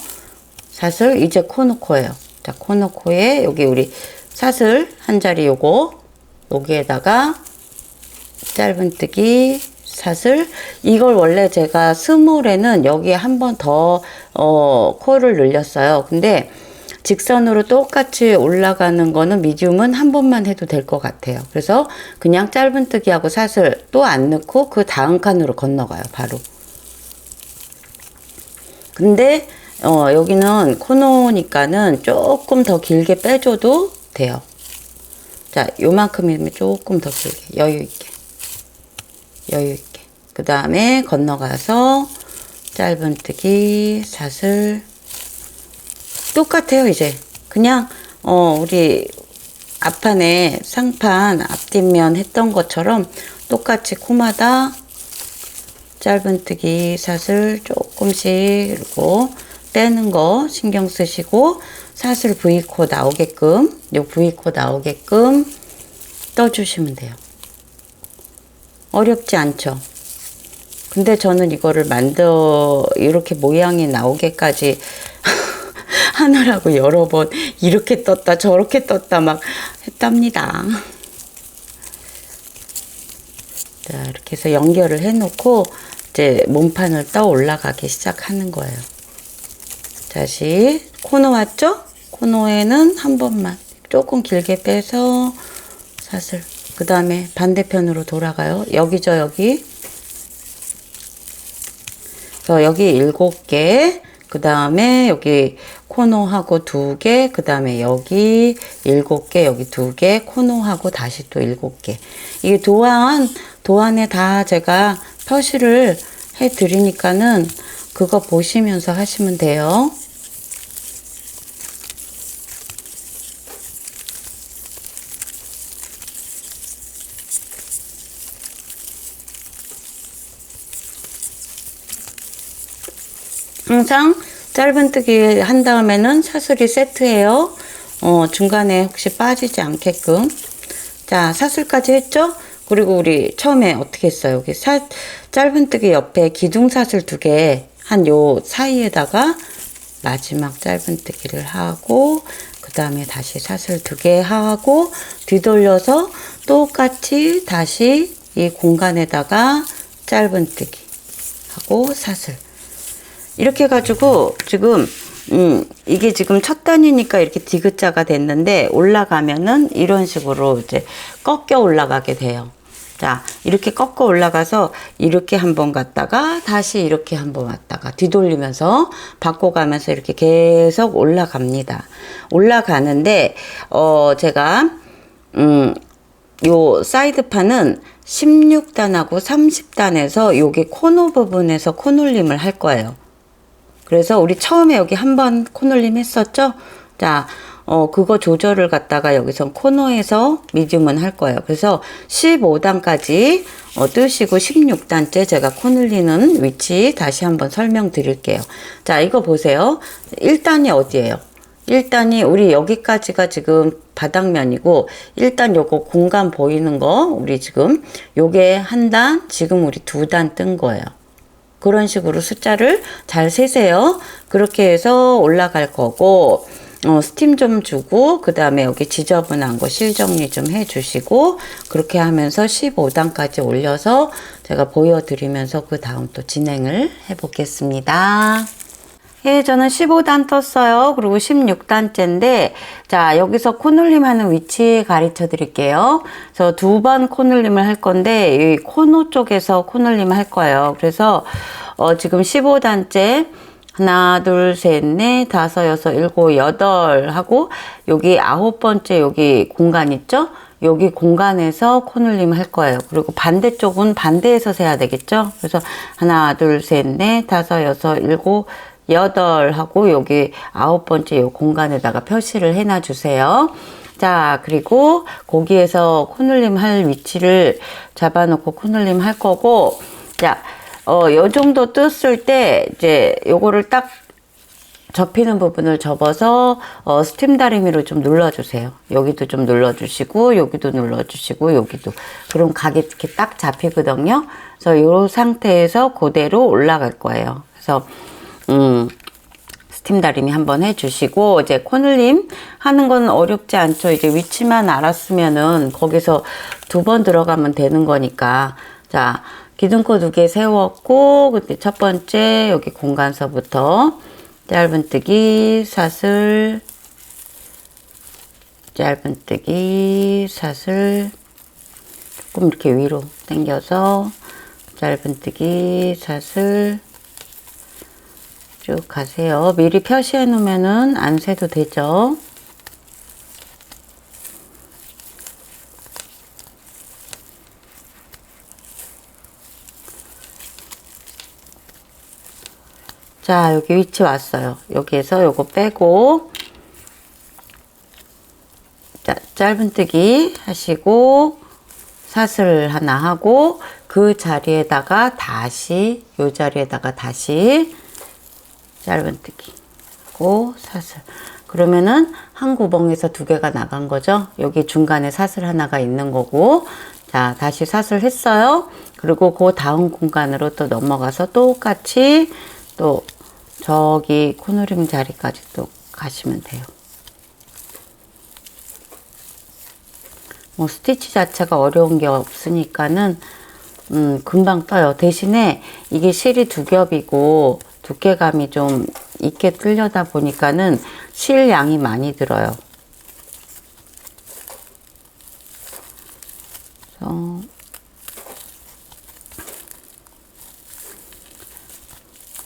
사슬, 이제 코너코예요. 자, 코너코에 여기 우리 사슬 한 자리 요거 여기에다가 짧은뜨기, 사슬. 이걸 원래 제가 스몰에는 여기에 한 번 더 코를 늘렸어요. 근데 직선으로 똑같이 올라가는 거는 미디움은 한 번만 해도 될 것 같아요. 그래서 그냥 짧은뜨기하고 사슬 또 안 넣고 그 다음 칸으로 건너가요. 바로. 근데 여기는 코너니까는 조금 더 길게 빼줘도 돼요. 자, 요만큼이면 조금 더 길게 여유 있게 그 다음에 건너가서 짧은뜨기 사슬 똑같아요. 이제 그냥 우리 앞판에 상판 앞뒷면 했던 것처럼 똑같이 코마다 짧은뜨기 사슬 조금씩 그리고 빼는 거 신경 쓰시고 사슬 V코 나오게끔 V코 나오게끔 떠주시면 돼요. 어렵지 않죠? 근데 저는 이거를 이렇게 모양이 나오게까지 하느라고 여러 번 이렇게 떴다 저렇게 떴다 막 했답니다. 자, 이렇게 해서 연결을 해 놓고 이제 몸판을 떠 올라가기 시작하는 거예요. 다시 코너 왔죠? 코너에는 한 번만 조금 길게 빼서 사슬, 그 다음에 반대편으로 돌아가요. 여기죠, 여기. 그래서 여기 7개, 그 다음에 여기 코너하고 2개, 그 다음에 여기 7개, 여기 2개, 코너하고 다시 또 7개. 이게 도안에 다 제가 표시를 해 드리니까는 그거 보시면서 하시면 돼요. 항상 짧은뜨기 한 다음에는 사슬이 세트예요. 중간에 혹시 빠지지 않게끔. 자, 사슬까지 했죠? 그리고 우리 처음에 어떻게 했어요? 여기 짧은뜨기 옆에 기둥사슬 2개 한 요 사이에다가 마지막 짧은뜨기를 하고 그 다음에 다시 사슬 2개 하고 뒤돌려서 똑같이 다시 이 공간에다가 짧은뜨기 하고 사슬 이렇게 해가지고 지금 이게 지금 첫 단이니까 이렇게 디귿자가 됐는데 올라가면은 이런 식으로 이제 꺾여 올라가게 돼요. 자, 이렇게 꺾어 올라가서 이렇게 한번 갔다가 다시 이렇게 한번 왔다가 뒤돌리면서 바꿔가면서 이렇게 계속 올라갑니다. 올라가는데 제가 요 사이드판은 16단하고 30단에서 여기 코너 부분에서 코놀림을 할 거예요. 그래서 우리 처음에 여기 한번 코놀림 했었죠? 자, 그거 조절을 갖다가 여기서 코너에서 미디움은 할 거예요. 그래서 15단까지 뜨시고 16단째 제가 코놀리는 위치 다시 한번 설명드릴게요. 자, 이거 보세요. 1단이 어디예요? 1단이 우리 여기까지가 지금 바닥면이고 1단 요거 공간 보이는 거 우리 지금 요게 한 단, 지금 우리 2단 뜬 거예요. 그런 식으로 숫자를 잘 세세요. 그렇게 해서 올라갈 거고 스팀 좀 주고 그 다음에 여기 지저분한 거 실 정리 좀 해주시고 그렇게 하면서 15단까지 올려서 제가 보여드리면서 그 다음 또 진행을 해보겠습니다. 예, 저는 15단 떴어요. 그리고 16단째인데, 자, 여기서 코놀림 하는 위치 가르쳐 드릴게요. 그래서 2번 코놀림을 할 건데, 이 코너 쪽에서 코놀림을 할 거예요. 그래서, 지금 15단째, 하나, 둘, 셋, 넷, 다섯, 여섯, 일곱, 여덟 하고, 여기 9번째 여기 공간 있죠? 여기 공간에서 코놀림 할 거예요. 그리고 반대쪽은 반대에서 세야 되겠죠? 그래서 하나, 둘, 셋, 넷, 다섯, 여섯, 일곱, 8 하고 여기 9번째 요 공간에다가 표시를 해놔 주세요. 자, 그리고 거기에서 코놀림 할 위치를 잡아놓고 코놀림 할 거고, 자, 요 정도 떴을 때 이제 요거를 딱 접히는 부분을 접어서 스팀 다리미로 좀 눌러주세요. 여기도 좀 눌러주시고 여기도 눌러주시고 여기도. 그럼 각이 이렇게 딱 잡히거든요. 그래서 이 상태에서 그대로 올라갈 거예요. 그래서 스팀 다리미 한번 해주시고 이제 코놀림 하는 건 어렵지 않죠. 이제 위치만 알았으면은 거기서 2번 들어가면 되는 거니까. 자, 기둥코 2개 세웠고 그때 첫 번째 여기 공간서부터 짧은뜨기 사슬 짧은뜨기 사슬 조금 이렇게 위로 당겨서 짧은뜨기 사슬 쭉 가세요. 미리 표시해 놓으면은 안 세도 되죠. 자, 여기 위치 왔어요. 여기에서 요거 빼고, 자, 짧은뜨기 하시고, 사슬 하나 하고, 그 자리에다가 다시, 요 자리에다가 다시 짧은뜨기 하고, 사슬. 그러면은 한 구멍에서 두 개가 나간 거죠. 여기 중간에 사슬 하나가 있는 거고, 자, 다시 사슬 했어요. 그리고 그 다음 공간으로 또 넘어가서 똑같이 또 저기 코너링 자리까지 또 가시면 돼요. 뭐 스티치 자체가 어려운 게 없으니까는 금방 떠요. 대신에 이게 실이 두 겹이고 두께감이 좀 있게 뜨려다 보니까는 실 양이 많이 들어요.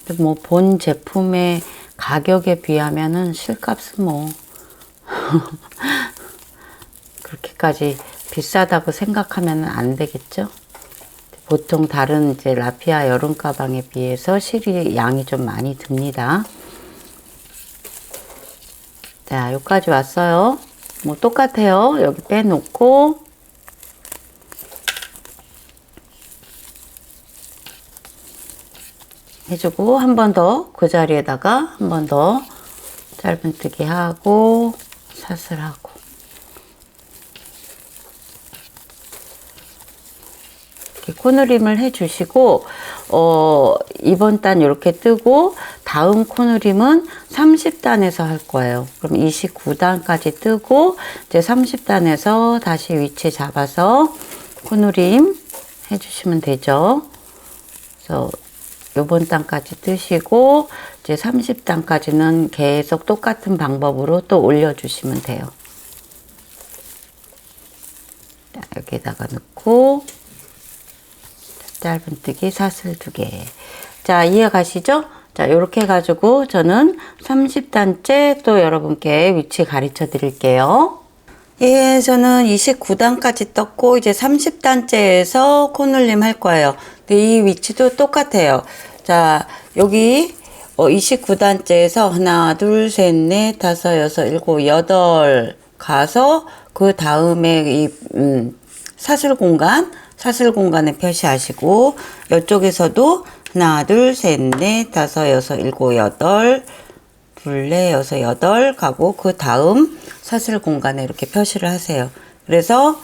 그래서 뭐 본 제품의 가격에 비하면은 실값은 뭐 그렇게까지 비싸다고 생각하면 안 되겠죠. 보통 다른 이제 라피아 여름 가방에 비해서 실이 양이 좀 많이 듭니다. 자, 여기까지 왔어요. 뭐 똑같아요. 여기 빼놓고 해주고 한 번 더 그 자리에다가 한 번 더 짧은뜨기 하고 사슬하고 이렇게 코너림을 해주시고 이번 단 이렇게 뜨고 다음 코너림은 30단에서 할 거예요. 그럼 29단까지 뜨고 이제 30단에서 다시 위치 잡아서 코너림 해주시면 되죠. 그래서 요번 단까지 뜨시고 이제 30단까지는 계속 똑같은 방법으로 또 올려주시면 돼요. 자, 여기에다가 넣고 짧은뜨기 사슬 2개. 자, 이해 가시죠? 자, 요렇게 해가지고 저는 30단째 또 여러분께 위치 가르쳐 드릴게요. 예, 저는 29단까지 떴고 이제 30단째에서 코너림 할 거예요. 근데 이 위치도 똑같아요. 자, 여기 29단째에서 하나, 둘, 셋, 넷, 다섯, 여섯, 일곱, 여덟 가서 그 다음에 이 사슬 공간에 표시하시고 이쪽에서도 하나, 둘, 셋, 넷, 다섯, 여섯, 일곱, 여덟, 둘, 넷, 여섯, 여덟 가고 그 다음 사슬 공간에 이렇게 표시를 하세요. 그래서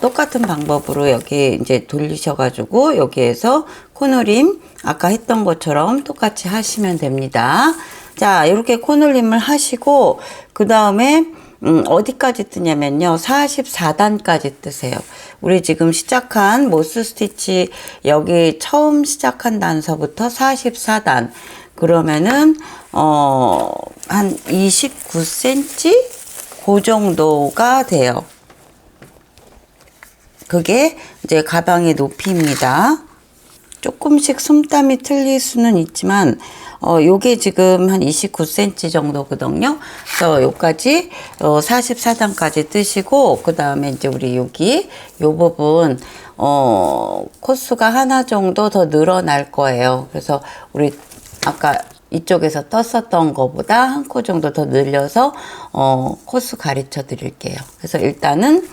똑같은 방법으로 여기 이제 돌리셔가지고 여기에서 코너림 아까 했던 것처럼 똑같이 하시면 됩니다. 자, 이렇게 코너림을 하시고 그 다음에 어디까지 뜨냐면요. 44단까지 뜨세요. 우리 지금 시작한 모스 스티치 여기 처음 시작한 단서부터 44단. 그러면은 한 29cm 그 정도가 돼요. 그게 이제 가방의 높이입니다. 조금씩 솜땀이 틀릴 수는 있지만 요게 지금 한 29cm 정도거든요. 그래서 요까지 44단까지 뜨시고 그 다음에 이제 우리 여기 요 부분 코스가 하나 정도 더 늘어날 거예요. 그래서 우리 아까 이쪽에서 떴었던 것보다 한 코 정도 더 늘려서 코스 가르쳐 드릴게요. 그래서 일단은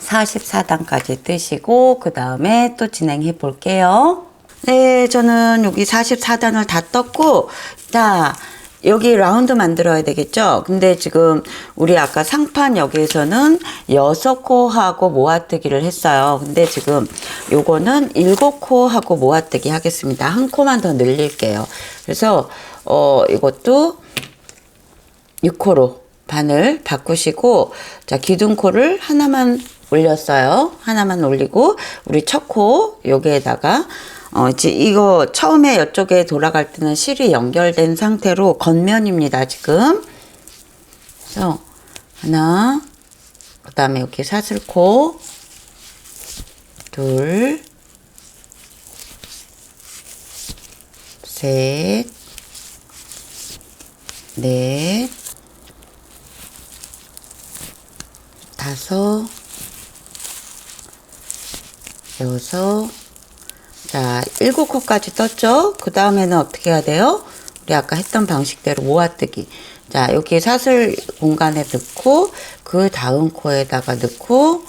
44단까지 뜨시고 그 다음에 또 진행해 볼게요. 네, 저는 여기 44단을 다 떴고 자, 여기 라운드 만들어야 되겠죠. 근데 지금 우리 아까 상판 여기에서는 6코 하고 모아뜨기를 했어요. 근데 지금 요거는 7코 하고 모아뜨기 하겠습니다. 한 코만 더 늘릴게요. 그래서 이것도 6코로 반을 바꾸시고 자, 기둥코를 하나만 올렸어요. 하나만 올리고 우리 첫 코 여기에다가 이제 이거 처음에 이쪽에 돌아갈 때는 실이 연결된 상태로 겉면입니다. 지금 그래서 하나 그 다음에 여기 사슬코 둘 셋 넷 다섯 여섯 자, 7코까지 떴죠? 그 다음에는 어떻게 해야 돼요? 우리 아까 했던 방식대로 모아뜨기. 자, 여기 사슬 공간에 넣고, 그 다음 코에다가 넣고,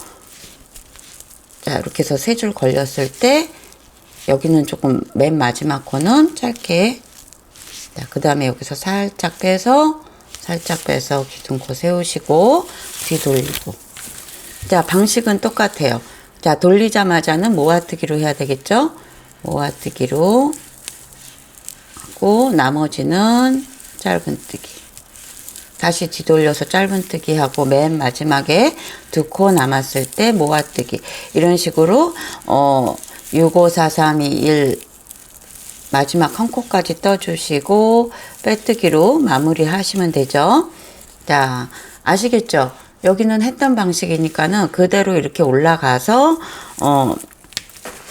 자, 이렇게 해서 3줄 걸렸을 때, 여기는 조금 맨 마지막 코는 짧게, 자, 그 다음에 여기서 살짝 빼서 기둥코 세우시고, 뒤돌리고. 자, 방식은 똑같아요. 자, 돌리자마자는 모아뜨기로 해야 되겠죠? 모아뜨기로 하고, 나머지는 짧은뜨기. 다시 뒤돌려서 짧은뜨기 하고, 맨 마지막에 2코 남았을 때 모아뜨기. 이런 식으로, 6, 5, 4, 3, 2, 1, 마지막 한 코까지 떠주시고, 빼뜨기로 마무리 하시면 되죠. 자, 아시겠죠? 여기는 했던 방식이니까는 그대로 이렇게 올라가서,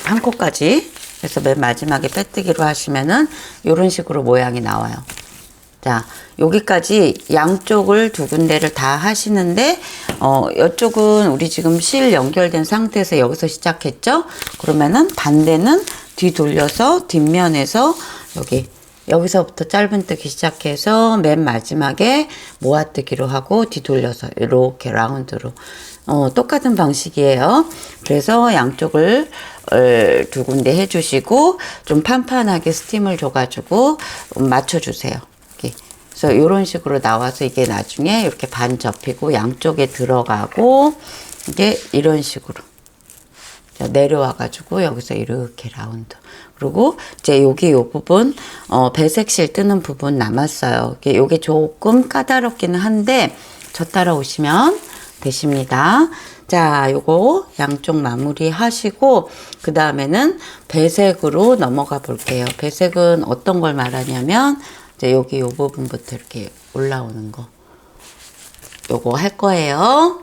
한 코까지, 그래서 맨 마지막에 빼뜨기로 하시면은, 요런 식으로 모양이 나와요. 자, 여기까지 양쪽을 2군데를 다 하시는데, 이쪽은 우리 지금 실 연결된 상태에서 여기서 시작했죠? 그러면은 반대는 뒤돌려서 뒷면에서 여기서부터 짧은뜨기 시작해서 맨 마지막에 모아뜨기로 하고 뒤돌려서 이렇게 라운드로. 똑같은 방식이에요. 그래서 양쪽을 2군데 해주시고, 좀 판판하게 스팀을 줘가지고 맞춰주세요. 그래서 이런 식으로 나와서 이게 나중에 이렇게 반 접히고 양쪽에 들어가고 이게 이런 식으로 내려와가지고 여기서 이렇게 라운드. 그리고 이제 여기 요 부분 배색실 뜨는 부분 남았어요. 요게 조금 까다롭기는 한데 저 따라오시면 되십니다. 자, 요거 양쪽 마무리 하시고 그 다음에는 배색으로 넘어가 볼게요. 배색은 어떤 걸 말하냐면 이제 여기 요 부분부터 이렇게 올라오는 거 요거 할 거예요.